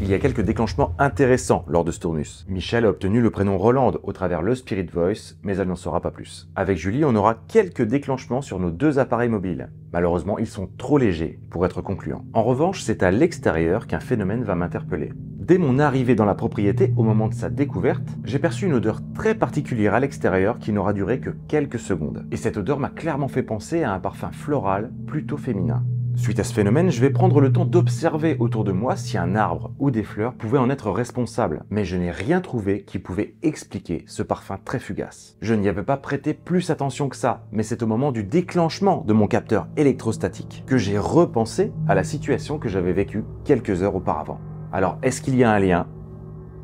Il y a quelques déclenchements intéressants lors de ce tournus. Michel a obtenu le prénom Rolande au travers le Spirit Voice, mais elle n'en saura pas plus. Avec Julie, on aura quelques déclenchements sur nos deux appareils mobiles. Malheureusement, ils sont trop légers pour être concluants. En revanche, c'est à l'extérieur qu'un phénomène va m'interpeller. Dès mon arrivée dans la propriété, au moment de sa découverte, j'ai perçu une odeur très particulière à l'extérieur qui n'aura duré que quelques secondes. Et cette odeur m'a clairement fait penser à un parfum floral plutôt féminin. Suite à ce phénomène, je vais prendre le temps d'observer autour de moi si un arbre ou des fleurs pouvaient en être responsables, mais je n'ai rien trouvé qui pouvait expliquer ce parfum très fugace. Je n'y avais pas prêté plus attention que ça, mais c'est au moment du déclenchement de mon capteur électrostatique que j'ai repensé à la situation que j'avais vécue quelques heures auparavant. Alors, est-ce qu'il y a un lien?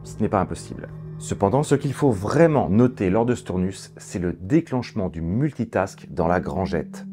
Ce n'est pas impossible. Cependant, ce qu'il faut vraiment noter lors de ce tournus, c'est le déclenchement du multitask dans la grangette.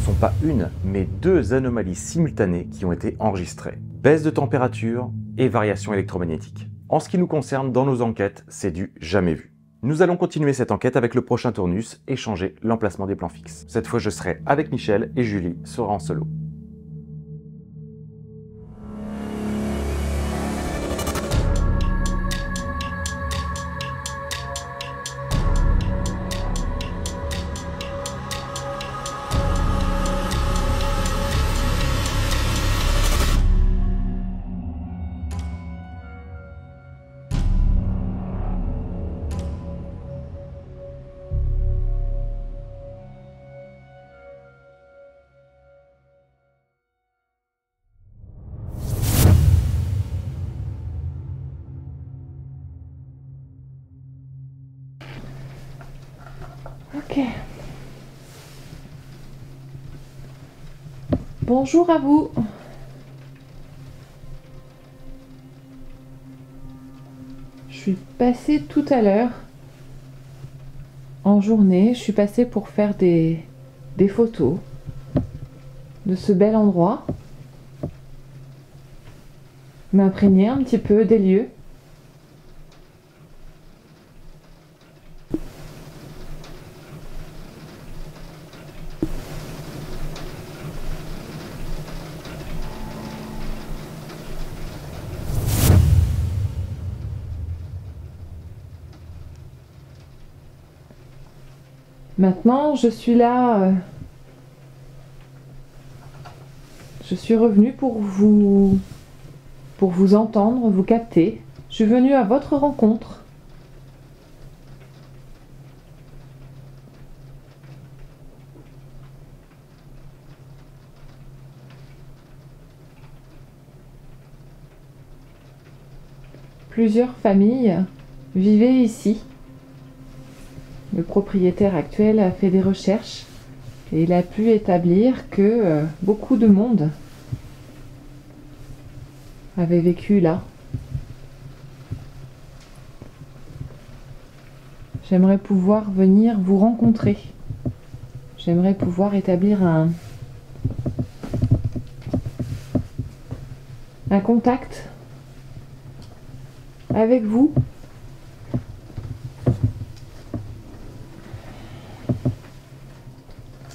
sont pas une, mais deux anomalies simultanées qui ont été enregistrées. Baisse de température et variation électromagnétique. En ce qui nous concerne, dans nos enquêtes, c'est du jamais vu. Nous allons continuer cette enquête avec le prochain tournus et changer l'emplacement des plans fixes. Cette fois, je serai avec Michel et Julie sera en solo. Ok. Bonjour à vous. Je suis passée tout à l'heure en journée. Je suis passée pour faire des photos de ce bel endroit. M'imprégner un petit peu des lieux. Maintenant, je suis là. Je suis revenue pour vous entendre, vous capter. Je suis venue à votre rencontre. Plusieurs familles vivaient ici. Le propriétaire actuel a fait des recherches et il a pu établir que beaucoup de monde avait vécu là. J'aimerais pouvoir venir vous rencontrer. J'aimerais pouvoir établir un contact avec vous.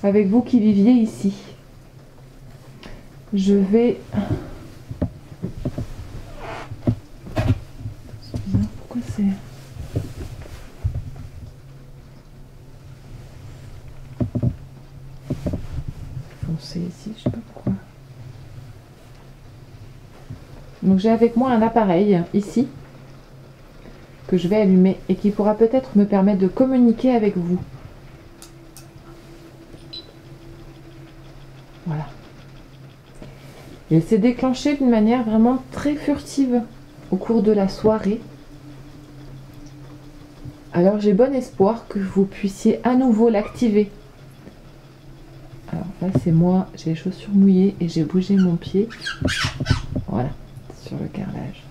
Avec vous qui viviez ici. Je vais... C'est bizarre, pourquoi c'est... Foncé ici, je sais pas pourquoi. Donc j'ai avec moi un appareil ici que je vais allumer et qui pourra peut-être me permettre de communiquer avec vous. Voilà. Il s'est déclenché d'une manière vraiment très furtive au cours de la soirée. Alors j'ai bon espoir que vous puissiez à nouveau l'activer. Alors là c'est moi, j'ai les chaussures mouillées et j'ai bougé mon pied. Voilà, sur le carrelage.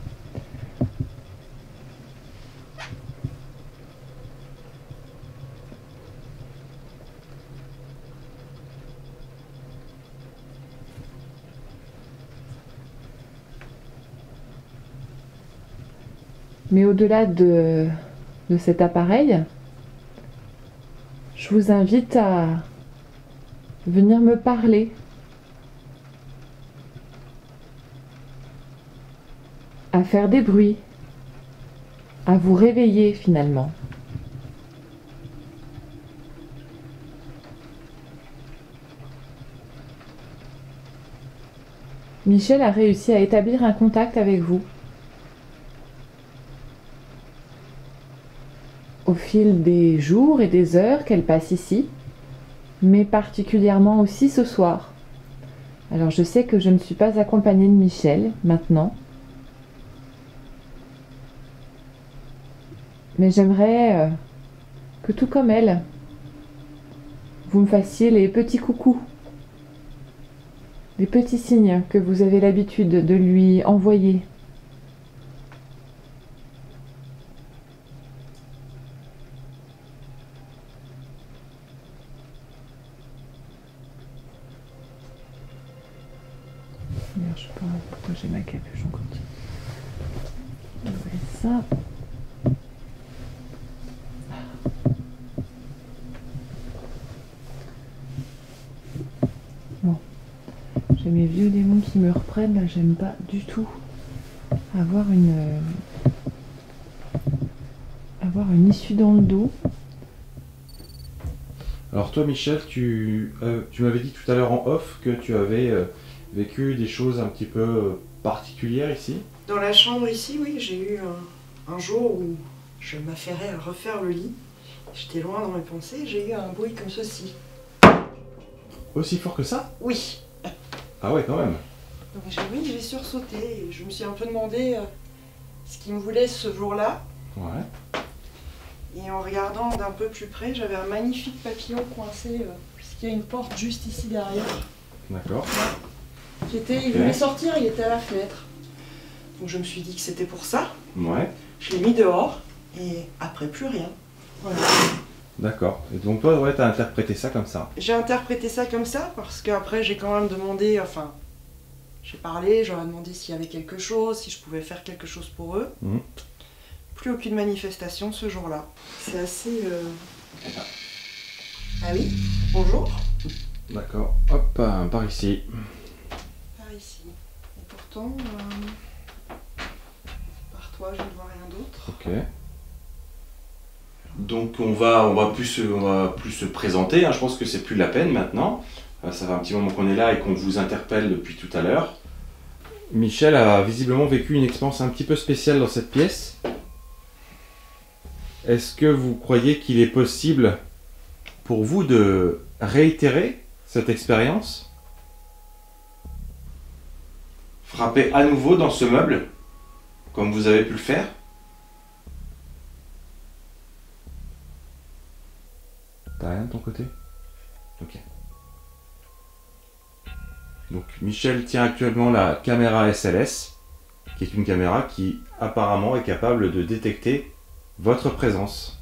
Mais au-delà de cet appareil, je vous invite à venir me parler. À faire des bruits. À vous réveiller finalement. Michel a réussi à établir un contact avec vous. Au fil des jours et des heures qu'elle passe ici, mais particulièrement aussi ce soir. Alors je sais que je ne suis pas accompagnée de Michel maintenant, mais j'aimerais que tout comme elle, vous me fassiez les petits coucous, les petits signes que vous avez l'habitude de lui envoyer. D'ailleurs, je sais pas pourquoi j'ai ma capuche encore. On va mettre ça. Bon, j'ai mes vieux démons qui me reprennent, là, j'aime pas du tout avoir une issue dans le dos. Alors toi Michel, tu m'avais dit tout à l'heure en off que tu avais vécu des choses un petit peu particulières ici. Dans la chambre ici, oui, j'ai eu un jour où je m'affairais à refaire le lit. J'étais loin dans mes pensées, j'ai eu un bruit comme ceci. Aussi fort que ça? Oui. Ah ouais, quand même. Donc j'ai sursauté et je me suis un peu demandé ce qu'il me voulait ce jour-là. Ouais. Et en regardant d'un peu plus près, j'avais un magnifique papillon coincé, puisqu'il y a une porte juste ici derrière. D'accord. Il voulait sortir, il était à la fenêtre. Donc je me suis dit que c'était pour ça. Ouais. Je l'ai mis dehors et après plus rien. Voilà. D'accord. Et donc toi, ouais, t'as interprété ça comme ça. J'ai interprété ça comme ça parce qu'après j'ai quand même demandé, enfin, j'ai parlé, j'aurais demandé s'il y avait quelque chose, si je pouvais faire quelque chose pour eux. Mmh. Plus aucune manifestation ce jour-là. C'est assez... Ah oui, bonjour. D'accord. Hop, par ici. Par ici. Et pourtant, par toi, je ne vois rien d'autre. Ok. Donc on va plus se présenter, hein. Je pense que c'est plus la peine maintenant. Ça fait un petit moment qu'on est là et qu'on vous interpelle depuis tout à l'heure. Michel a visiblement vécu une expérience un petit peu spéciale dans cette pièce. Est-ce que vous croyez qu'il est possible pour vous de réitérer cette expérience? Frapper à nouveau dans ce meuble, comme vous avez pu le faire? T'as rien de ton côté? Ok. Donc Michel tient actuellement la caméra SLS, qui est une caméra qui apparemment est capable de détecter votre présence.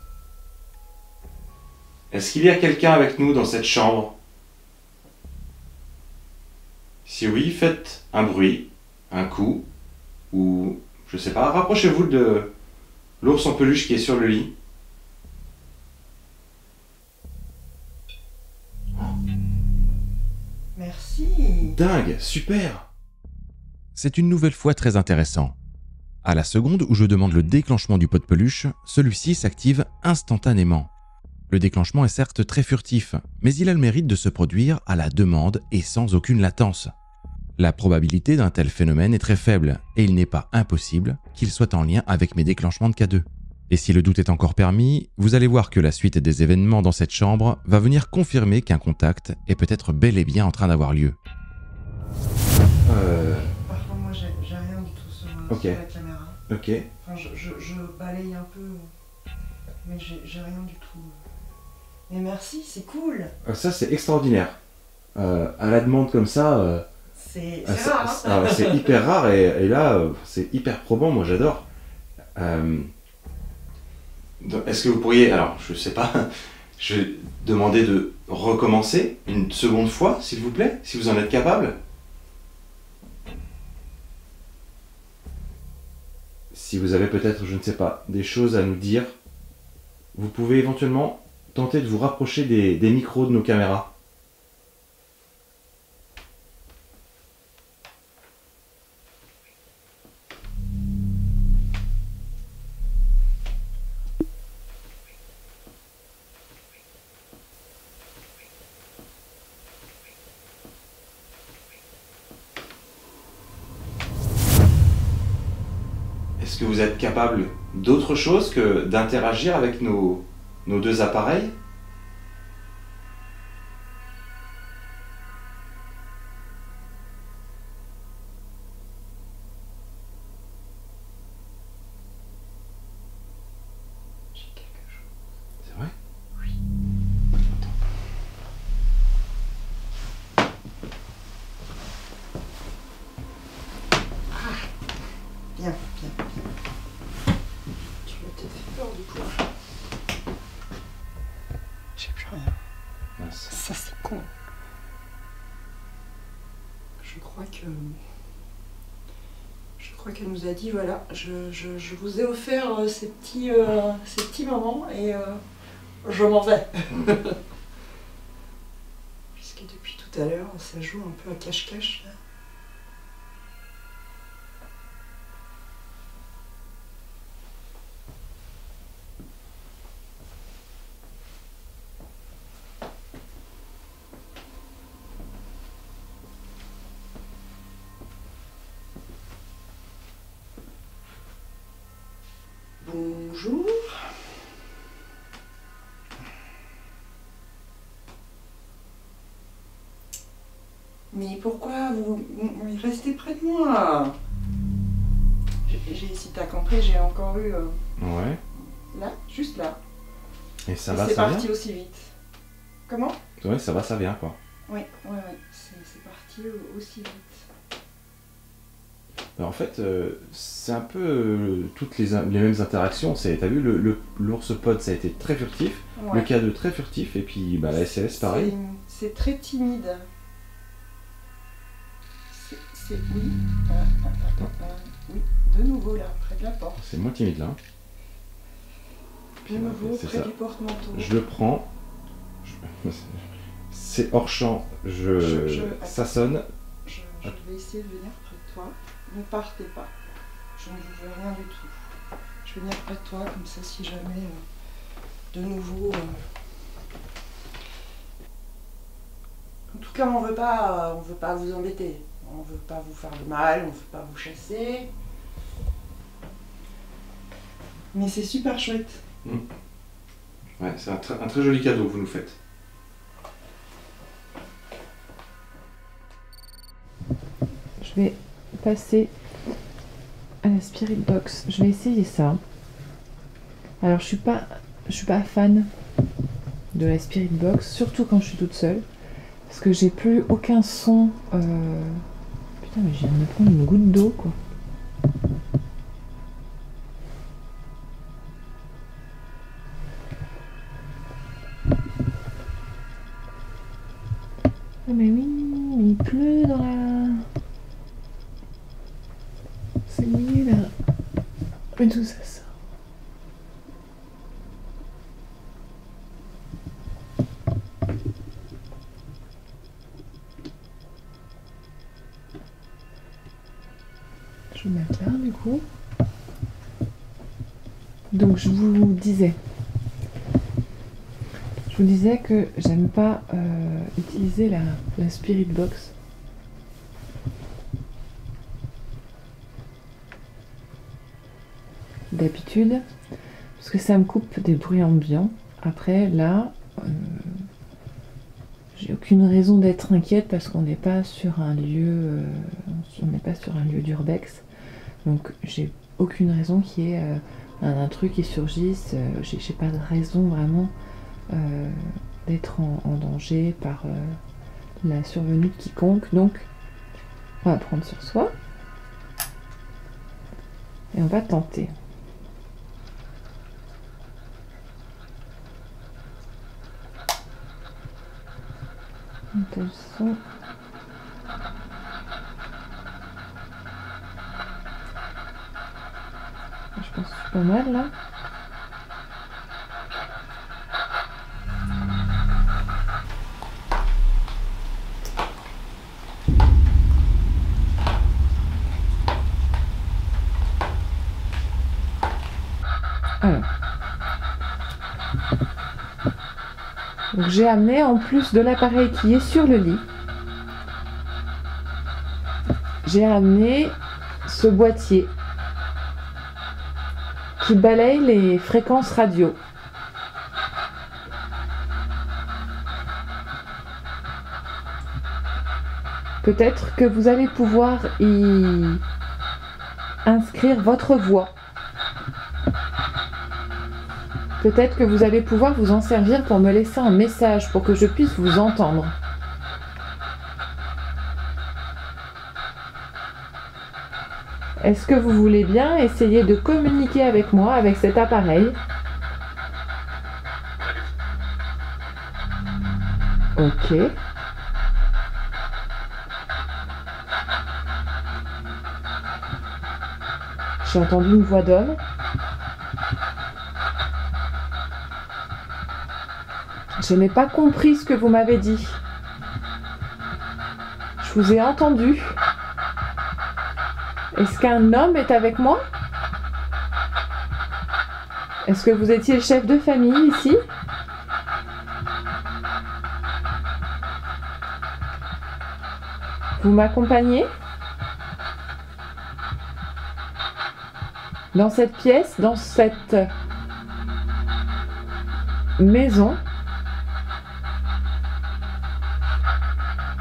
Est-ce qu'il y a quelqu'un avec nous dans cette chambre? Si oui, faites un bruit, un coup, ou je sais pas, rapprochez-vous de l'ours en peluche qui est sur le lit. Merci. Dingue, super! C'est une nouvelle fois très intéressant. À la seconde où je demande le déclenchement du pot de peluche, celui-ci s'active instantanément. Le déclenchement est certes très furtif, mais il a le mérite de se produire à la demande et sans aucune latence. La probabilité d'un tel phénomène est très faible et il n'est pas impossible qu'il soit en lien avec mes déclenchements de K2. Et si le doute est encore permis, vous allez voir que la suite des événements dans cette chambre va venir confirmer qu'un contact est peut-être bel et bien en train d'avoir lieu. Par contre, moi, j'ai rien du tout sur la caméra. Ok. Enfin, je balaye un peu, mais j'ai rien du tout. Mais merci, c'est cool. Ça, c'est extraordinaire. À la demande comme ça, c'est rare. Hein. C'est hyper rare et là, c'est hyper probant. Moi, j'adore. Est-ce que vous pourriez, alors, je sais pas, je vais demander de recommencer une seconde fois, s'il vous plaît, si vous en êtes capable. Si vous avez peut-être, je ne sais pas, des choses à nous dire, vous pouvez éventuellement tenter de vous rapprocher des micros de nos caméras. Est-ce que vous êtes capable d'autre chose que d'interagir avec nos deux appareils? J'ai quelque chose. C'est vrai? Oui. Bien. Tu m'as fait peur du coup. J'ai plus rien. Mince. Ça c'est con. Je crois que crois qu'elle nous a dit, voilà, je vous ai offert ces petits moments et je m'en vais. Puisque depuis tout à l'heure, ça joue un peu à cache-cache. Bonjour. Mais pourquoi vous restez près de moi? Si t'as compris, j'ai encore eu... Ouais. Là, juste là. Et ça Et va, c'est ça parti vient? aussi vite. Comment? Ouais, ça va, ça vient, quoi. Oui, c'est parti aussi vite. Ben, en fait, c'est un peu toutes les mêmes interactions. T'as vu, l'ours pod, ça a été très furtif. Ouais. Le K2 très furtif. Et puis bah, la SLS, pareil. C'est très timide. Oui. Oui, de nouveau là, près de la porte. C'est moins timide là. De nouveau, c'est près ça. du porte-manteau. Je le prends. C'est hors champ. Ça sonne. Je vais essayer de venir près de toi. Ne partez pas. Je ne vous veux rien du tout. Je vais venir près de toi, comme ça si jamais de nouveau... En tout cas, on veut pas vous embêter. On veut pas vous faire de mal, on veut pas vous chasser. Mais c'est super chouette. Ouais, c'est un très joli cadeau que vous nous faites. Je vais passer à la Spirit Box. Je vais essayer ça. Alors, je suis pas fan de la Spirit Box, surtout quand je suis toute seule, parce que j'ai plus aucun son. Putain, mais je viens de me prendre une goutte d'eau, quoi. Ah mais oui, mais il pleut dans la... C'est mouillé là. Mais d'où ça sort? Je vais mettre là du coup. Donc je vous disais que j'aime pas utiliser la Spirit Box. D'habitude, parce que ça me coupe des bruits ambiants. Après là, j'ai aucune raison d'être inquiète parce qu'on n'est pas sur un lieu, d'urbex. Donc j'ai aucune raison qu'il y ait un intrus qui surgisse. J'ai pas de raison vraiment d'être en danger par la survenue de quiconque. Donc on va prendre sur soi et on va tenter. Tel son. Je pense que c'est pas mal là. Alors. Donc j'ai amené en plus de l'appareil qui est sur le lit, j'ai amené ce boîtier qui balaye les fréquences radio. Peut-être que vous allez pouvoir y inscrire votre voix. Peut-être que vous allez pouvoir vous en servir pour me laisser un message pour que je puisse vous entendre. Est-ce que vous voulez bien essayer de communiquer avec moi avec cet appareil? Ok. J'ai entendu une voix d'homme. Je n'ai pas compris ce que vous m'avez dit. Je vous ai entendu. Est-ce qu'un homme est avec moi? Est-ce que vous étiez le chef de famille ici? Vous m'accompagnez? Dans cette pièce, dans cette maison?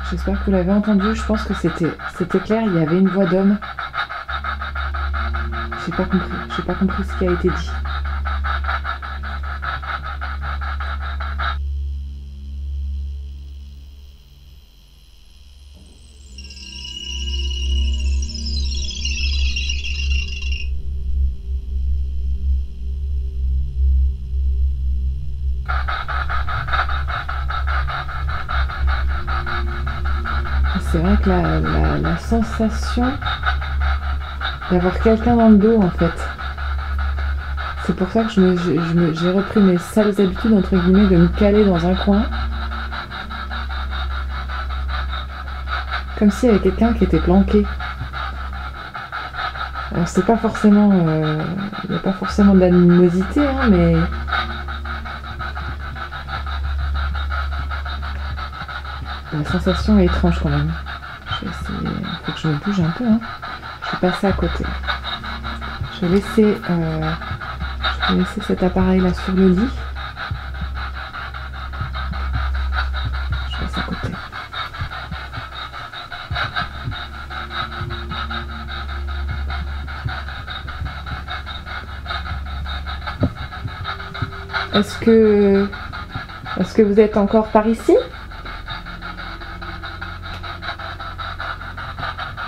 J'espère que vous l'avez entendu, je pense que c'était clair, il y avait une voix d'homme. J'ai pas compris ce qui a été dit. C'est vrai que la sensation d'avoir quelqu'un dans le dos, en fait. C'est pour ça que j'ai repris mes sales habitudes, entre guillemets, de me caler dans un coin. Comme s'il y avait quelqu'un qui était planqué. Alors c'est pas forcément... il n'y a pas forcément de l'animosité, hein, mais... La sensation est étrange quand même. Je vais essayer... Il faut que je me bouge un peu. Hein. Je vais passer à côté. Je vais laisser cet appareil là sur le lit. Je passe à côté. Est-ce que vous êtes encore par ici?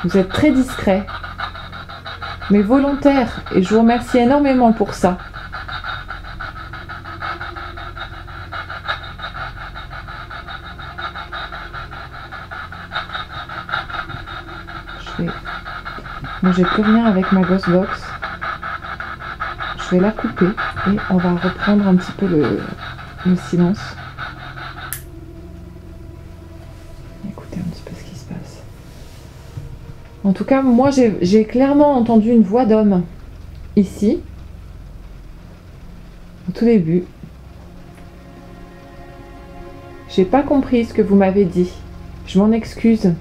Vous êtes très discret, mais volontaire, et je vous remercie énormément pour ça. Bon, j'ai plus rien avec ma Ghost Box. Je vais la couper et on va reprendre un petit peu le silence. Écoutez un petit peu ce qui se passe. En tout cas, moi j'ai clairement entendu une voix d'homme ici, au tout début. J'ai pas compris ce que vous m'avez dit. Je m'en excuse.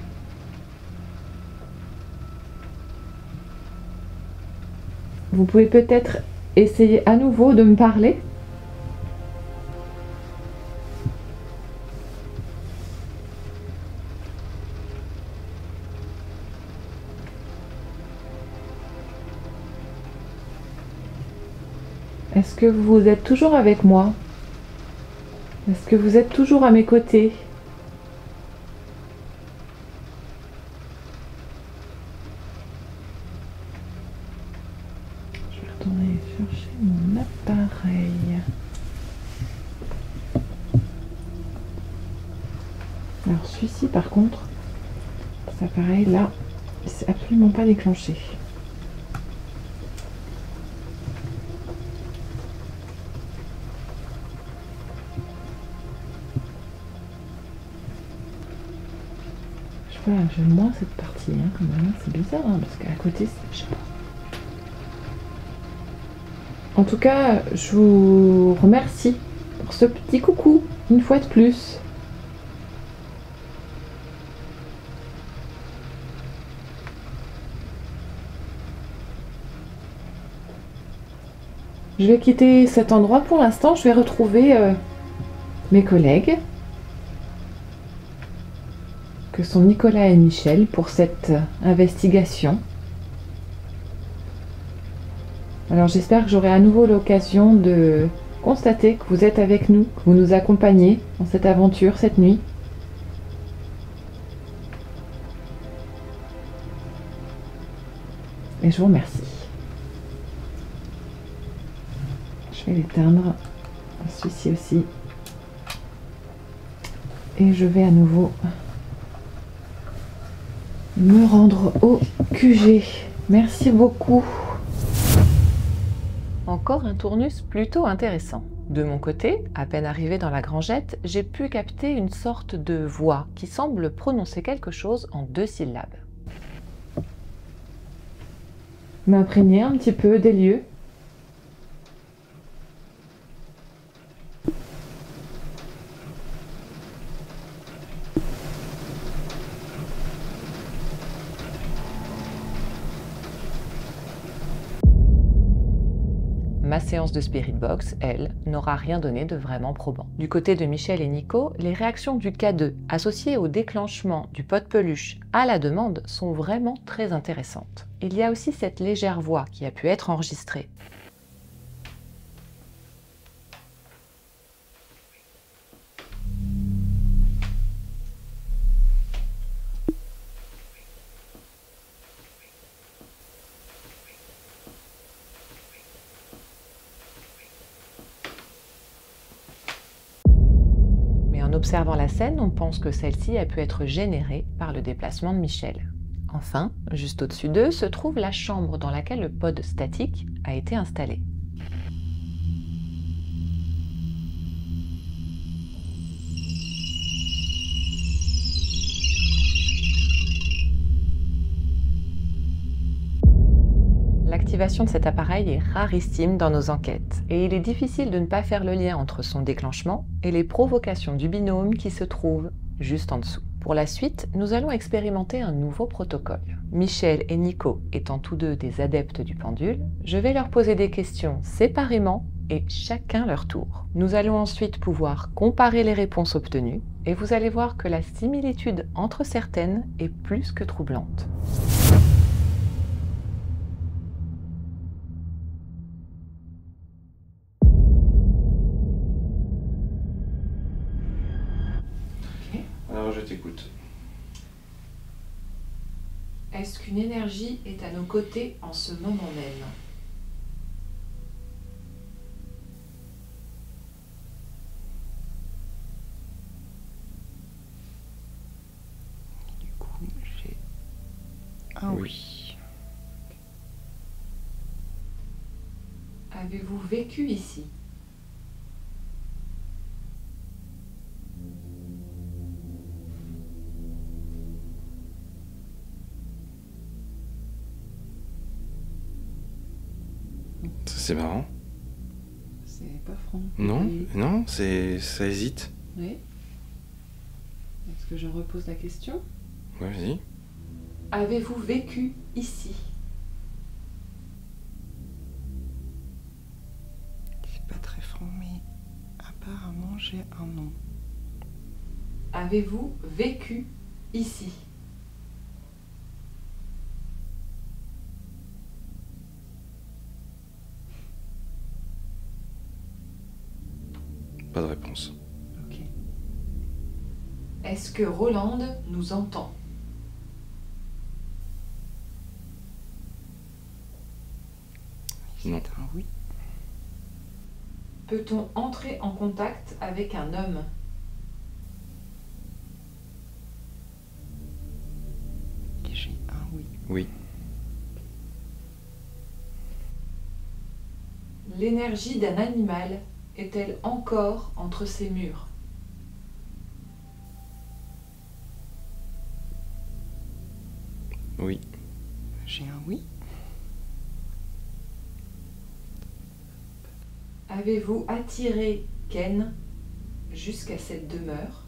Vous pouvez peut-être essayer à nouveau de me parler? Est-ce que vous êtes toujours avec moi? Est-ce que vous êtes toujours à mes côtés? Je vais retourner chercher mon appareil. Alors celui-ci par contre, cet appareil là, c'est absolument pas déclenché. Voilà, j'aime moins cette partie, hein, quand même. C'est bizarre, hein, parce qu'à côté, je sais pas. En tout cas, je vous remercie pour ce petit coucou, une fois de plus. Je vais quitter cet endroit pour l'instant. Je vais retrouver mes collègues, que sont Nicolas et Michel, pour cette investigation. Alors j'espère que j'aurai à nouveau l'occasion de constater que vous êtes avec nous, que vous nous accompagnez dans cette aventure cette nuit. Et je vous remercie. Je vais l'éteindre, celui-ci aussi. Et je vais à nouveau me rendre au QG. Merci beaucoup. Encore un tournus plutôt intéressant. De mon côté, à peine arrivé dans la grangette, j'ai pu capter une sorte de voix qui semble prononcer quelque chose en 2 syllabes. M'imprégner un petit peu des lieux. Ma séance de Spirit Box, elle, n'aura rien donné de vraiment probant. Du côté de Michel et Nico, les réactions du K2 associées au déclenchement du pot de peluche à la demande sont vraiment très intéressantes. Il y a aussi cette légère voix qui a pu être enregistrée. En observant la scène, on pense que celle-ci a pu être générée par le déplacement de Michel. Enfin, juste au-dessus d'eux, se trouve la chambre dans laquelle le pod statique a été installé. L'activation de cet appareil est rarissime dans nos enquêtes et il est difficile de ne pas faire le lien entre son déclenchement et les provocations du binôme qui se trouve juste en dessous. Pour la suite, nous allons expérimenter un nouveau protocole. Michel et Nico étant tous deux des adeptes du pendule, je vais leur poser des questions séparément et chacun leur tour. Nous allons ensuite pouvoir comparer les réponses obtenues et vous allez voir que la similitude entre certaines est plus que troublante. Alors je t'écoute. Est-ce qu'une énergie est à nos côtés en ce moment même? Du coup, j'ai un oui. Avez-vous vécu ici? C'est marrant. C'est pas franc. Non, Oui. non, ça hésite. Oui. Est-ce que je repose la question? Ouais, vas-y. Avez-vous vécu ici? C'est pas très franc, mais apparemment j'ai un nom. Avez-vous vécu ici? Pas de réponse. Ok. Est-ce que Rolande nous entend? Non. C'est un oui. Peut-on entrer en contact avec un homme? Et j'ai un oui. Oui. L'énergie d'un animal est-elle encore entre ces murs? Oui. J'ai un oui. Avez-vous attiré Ken jusqu'à cette demeure?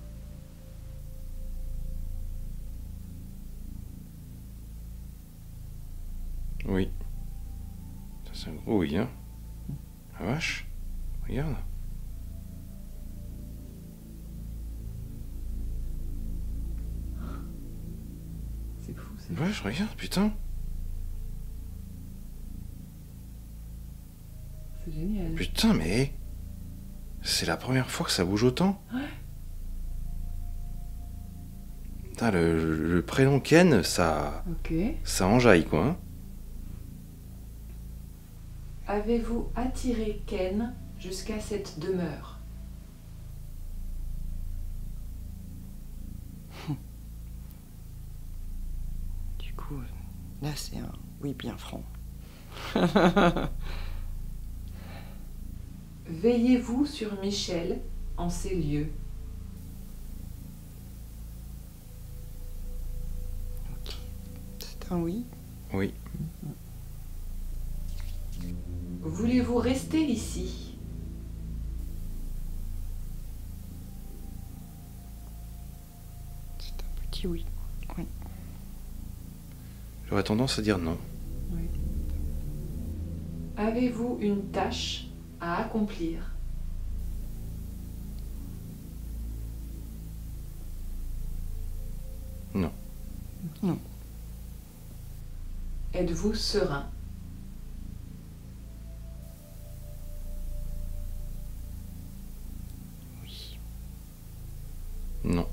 Oui. Ça c'est un gros oui, hein. La vache. Regarde. C'est fou, c'est Ouais, je regarde, putain. génial. Putain, mais... C'est la première fois que ça bouge autant. Ouais. Putain, le prénom Ken, ça... Ok. Ça enjaille, quoi, hein. Avez-vous attiré Ken jusqu'à cette demeure? Du coup, là c'est un oui bien franc. Veillez-vous sur Michel en ces lieux. C'est un oui. Oui. Voulez-vous rester ici? C'est un petit oui. Oui. J'aurais tendance à dire non. Oui. Avez-vous une tâche à accomplir? Non. Non. Êtes-vous serein? Oui. Non.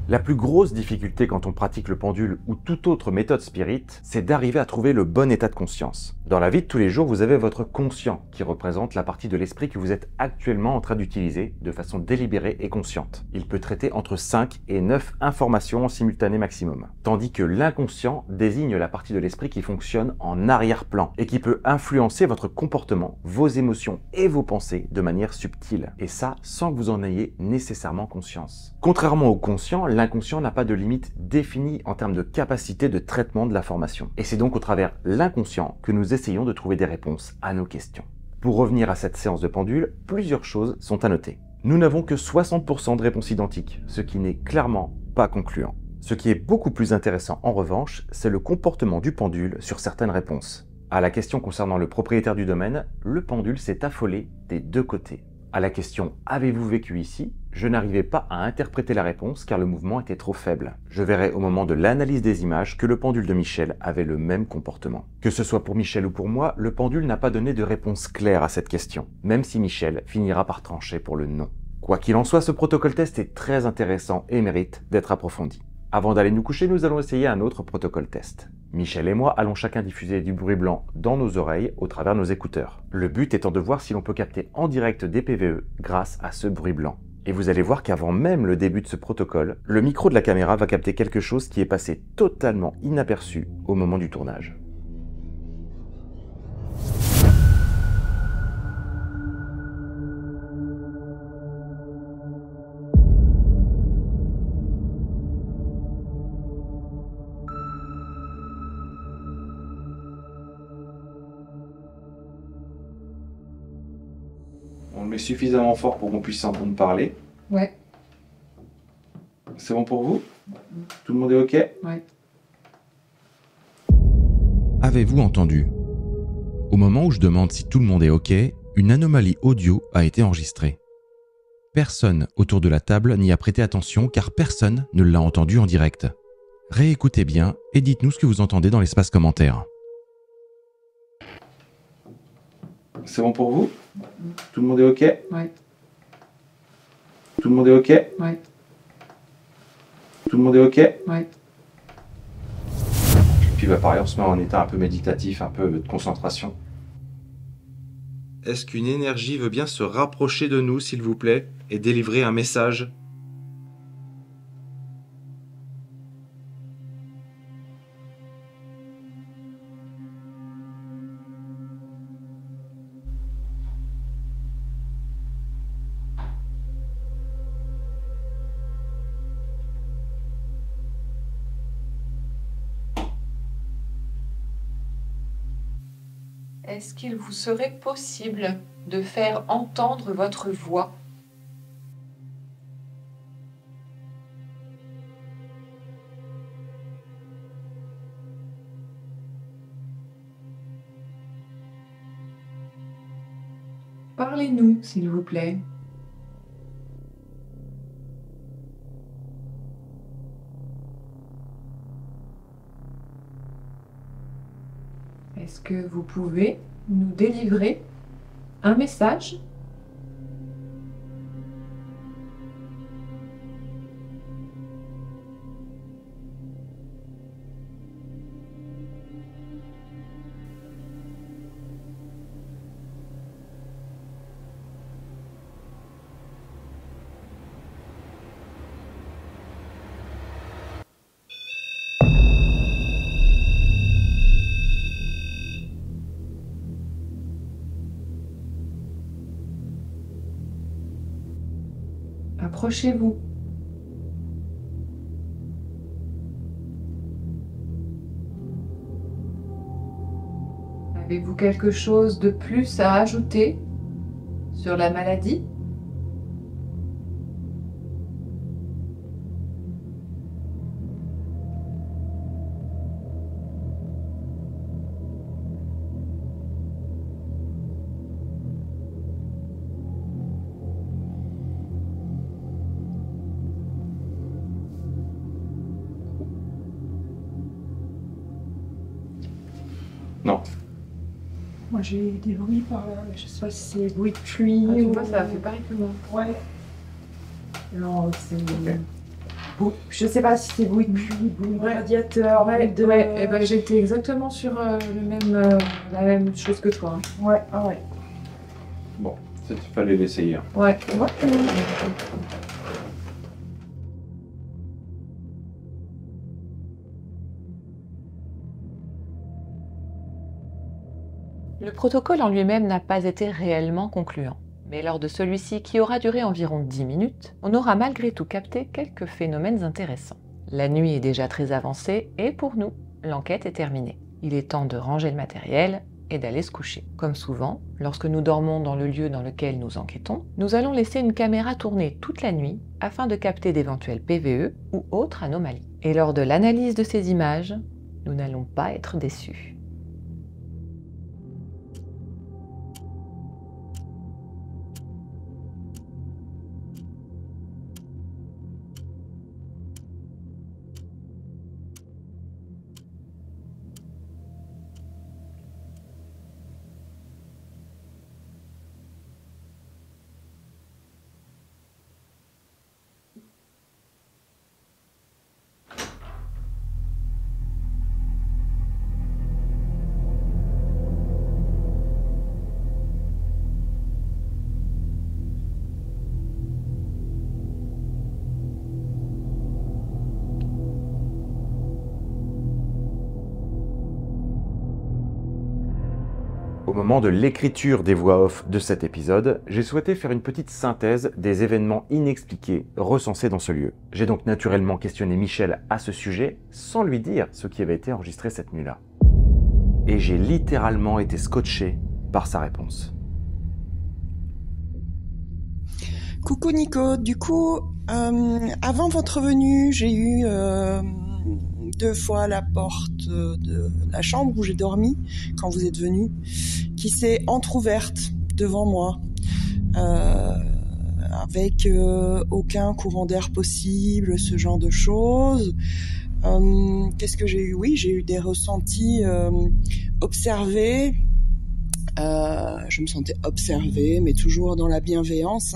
La plus grosse difficulté quand on pratique le pendule ou toute autre méthode spirit, c'est d'arriver à trouver le bon état de conscience. Dans la vie de tous les jours, vous avez votre conscient qui représente la partie de l'esprit que vous êtes actuellement en train d'utiliser de façon délibérée et consciente. Il peut traiter entre 5 et 9 informations en simultané maximum. Tandis que l'inconscient désigne la partie de l'esprit qui fonctionne en arrière-plan et qui peut influencer votre comportement, vos émotions et vos pensées de manière subtile. Et ça, sans que vous en ayez nécessairement conscience. Contrairement au conscient, l'inconscient n'a pas de limite définie en termes de capacité de traitement de l'information. Et c'est donc au travers l'inconscient que nous essayons de trouver des réponses à nos questions. Pour revenir à cette séance de pendule, plusieurs choses sont à noter. Nous n'avons que 60% de réponses identiques, ce qui n'est clairement pas concluant. Ce qui est beaucoup plus intéressant en revanche, c'est le comportement du pendule sur certaines réponses. À la question concernant le propriétaire du domaine, le pendule s'est affolé des deux côtés. À la question « Avez-vous vécu ici ?», je n'arrivais pas à interpréter la réponse car le mouvement était trop faible. Je verrai au moment de l'analyse des images que le pendule de Michel avait le même comportement. Que ce soit pour Michel ou pour moi, le pendule n'a pas donné de réponse claire à cette question, même si Michel finira par trancher pour le non. Quoi qu'il en soit, ce protocole test est très intéressant et mérite d'être approfondi. Avant d'aller nous coucher, nous allons essayer un autre protocole test. Michel et moi allons chacun diffuser du bruit blanc dans nos oreilles au travers nos écouteurs. Le but étant de voir si l'on peut capter en direct des PVE grâce à ce bruit blanc. Et vous allez voir qu'avant même le début de ce protocole, le micro de la caméra va capter quelque chose qui est passé totalement inaperçu au moment du tournage. On le met suffisamment fort pour qu'on puisse entendre parler. Ouais. C'est bon pour vous? Tout le monde est OK? Ouais. Avez-vous entendu? Au moment où je demande si tout le monde est OK, une anomalie audio a été enregistrée. Personne autour de la table n'y a prêté attention car personne ne l'a entendu en direct. Réécoutez bien et dites-nous ce que vous entendez dans l'espace commentaire. C'est bon pour vous? Tout le monde est OK? Ouais. Tout le monde est OK? Ouais. Tout le monde est OK? Ouais. Puis bah, pareil, on se met en état un peu méditatif, un peu de concentration. Est-ce qu'une énergie veut bien se rapprocher de nous, s'il vous plaît, et délivrer un message? Est-ce qu'il vous serait possible de faire entendre votre voix? Parlez-nous, s'il vous plaît. Est-ce que vous pouvez nous délivrer un message? Approchez-vous. Avez-vous quelque chose de plus à ajouter sur la maladie? Non. Moi j'ai des bruits par là, mais je sais pas si c'est des bruits de pluie Ah, tu ou... vois, ça fait pareil que moi. Ouais. Non, c'est... Bon, je sais pas si c'est bruit de pluie, bruit de radiateur, bruit de... Ouais, et ben, j'étais exactement sur la même chose que toi. Ouais, ah ouais. Bon, il fallait l'essayer. Ouais. Le protocole en lui-même n'a pas été réellement concluant. Mais lors de celui-ci, qui aura duré environ 10 minutes, on aura malgré tout capté quelques phénomènes intéressants. La nuit est déjà très avancée et pour nous, l'enquête est terminée. Il est temps de ranger le matériel et d'aller se coucher. Comme souvent, lorsque nous dormons dans le lieu dans lequel nous enquêtons, nous allons laisser une caméra tourner toute la nuit afin de capter d'éventuels PVE ou autres anomalies. Et lors de l'analyse de ces images, nous n'allons pas être déçus. Au moment de l'écriture des voix off de cet épisode, j'ai souhaité faire une petite synthèse des événements inexpliqués recensés dans ce lieu. J'ai donc naturellement questionné Michel à ce sujet, sans lui dire ce qui avait été enregistré cette nuit-là. Et j'ai littéralement été scotché par sa réponse. Coucou Nico, du coup, avant votre venue, j'ai eu 2 fois la porte de la chambre où j'ai dormi quand vous êtes venu, qui s'est entrouverte devant moi, avec aucun courant d'air possible, ce genre de choses. Qu'est-ce que j'ai eu? Oui, j'ai eu des ressentis observés. Je me sentais observée, mais toujours dans la bienveillance.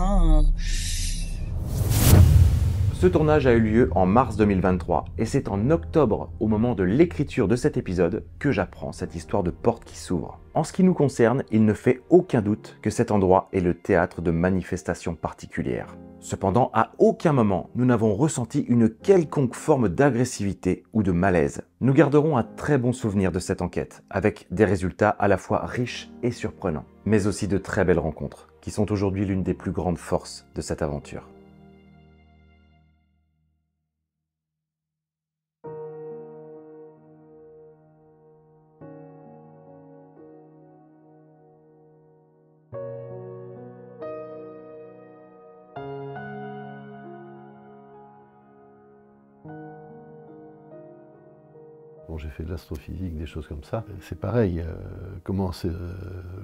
Ce tournage a eu lieu en mars 2023 et c'est en octobre, au moment de l'écriture de cet épisode, que j'apprends cette histoire de porte qui s'ouvre. En ce qui nous concerne, il ne fait aucun doute que cet endroit est le théâtre de manifestations particulières. Cependant, à aucun moment, nous n'avons ressenti une quelconque forme d'agressivité ou de malaise. Nous garderons un très bon souvenir de cette enquête, avec des résultats à la fois riches et surprenants, mais aussi de très belles rencontres, qui sont aujourd'hui l'une des plus grandes forces de cette aventure. Bon, j'ai fait de l'astrophysique, des choses comme ça. C'est pareil, comment c'est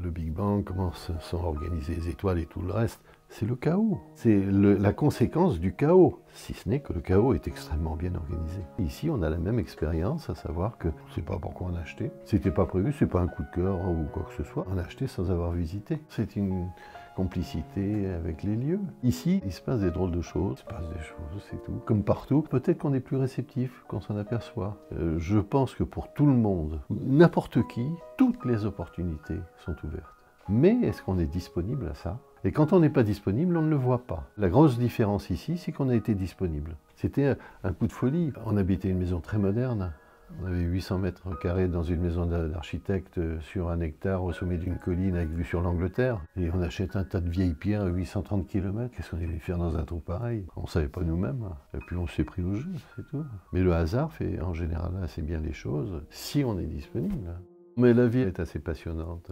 le Big Bang, comment sont organisées les étoiles et tout le reste. C'est le chaos. C'est la conséquence du chaos. Si ce n'est que le chaos est extrêmement bien organisé. Ici, on a la même expérience, à savoir que je ne sais pas pourquoi on a acheté. C'était pas prévu, c'est pas un coup de cœur ou quoi que ce soit. On a acheté sans avoir visité. C'est une complicité avec les lieux. Ici, il se passe des drôles de choses, il se passe des choses, c'est tout. Comme partout, peut-être qu'on est plus réceptif, qu'on s'en aperçoit. Je pense que pour tout le monde, n'importe qui, toutes les opportunités sont ouvertes. Mais est-ce qu'on est disponible à ça? Et quand on n'est pas disponible, on ne le voit pas. La grosse différence ici, c'est qu'on a été disponible. C'était un coup de folie. On habitait une maison très moderne, On avait 800 mètres carrés dans une maison d'architecte sur 1 hectare au sommet d'une colline avec vue sur l'Angleterre. Et on achète un tas de vieilles pierres à 830 km. Qu'est-ce qu'on allait faire dans un trou pareil? On ne savait pas nous-mêmes. Et puis on s'est pris au jeu, c'est tout. Mais le hasard fait en général assez bien les choses, si on est disponible. Mais la vie est assez passionnante.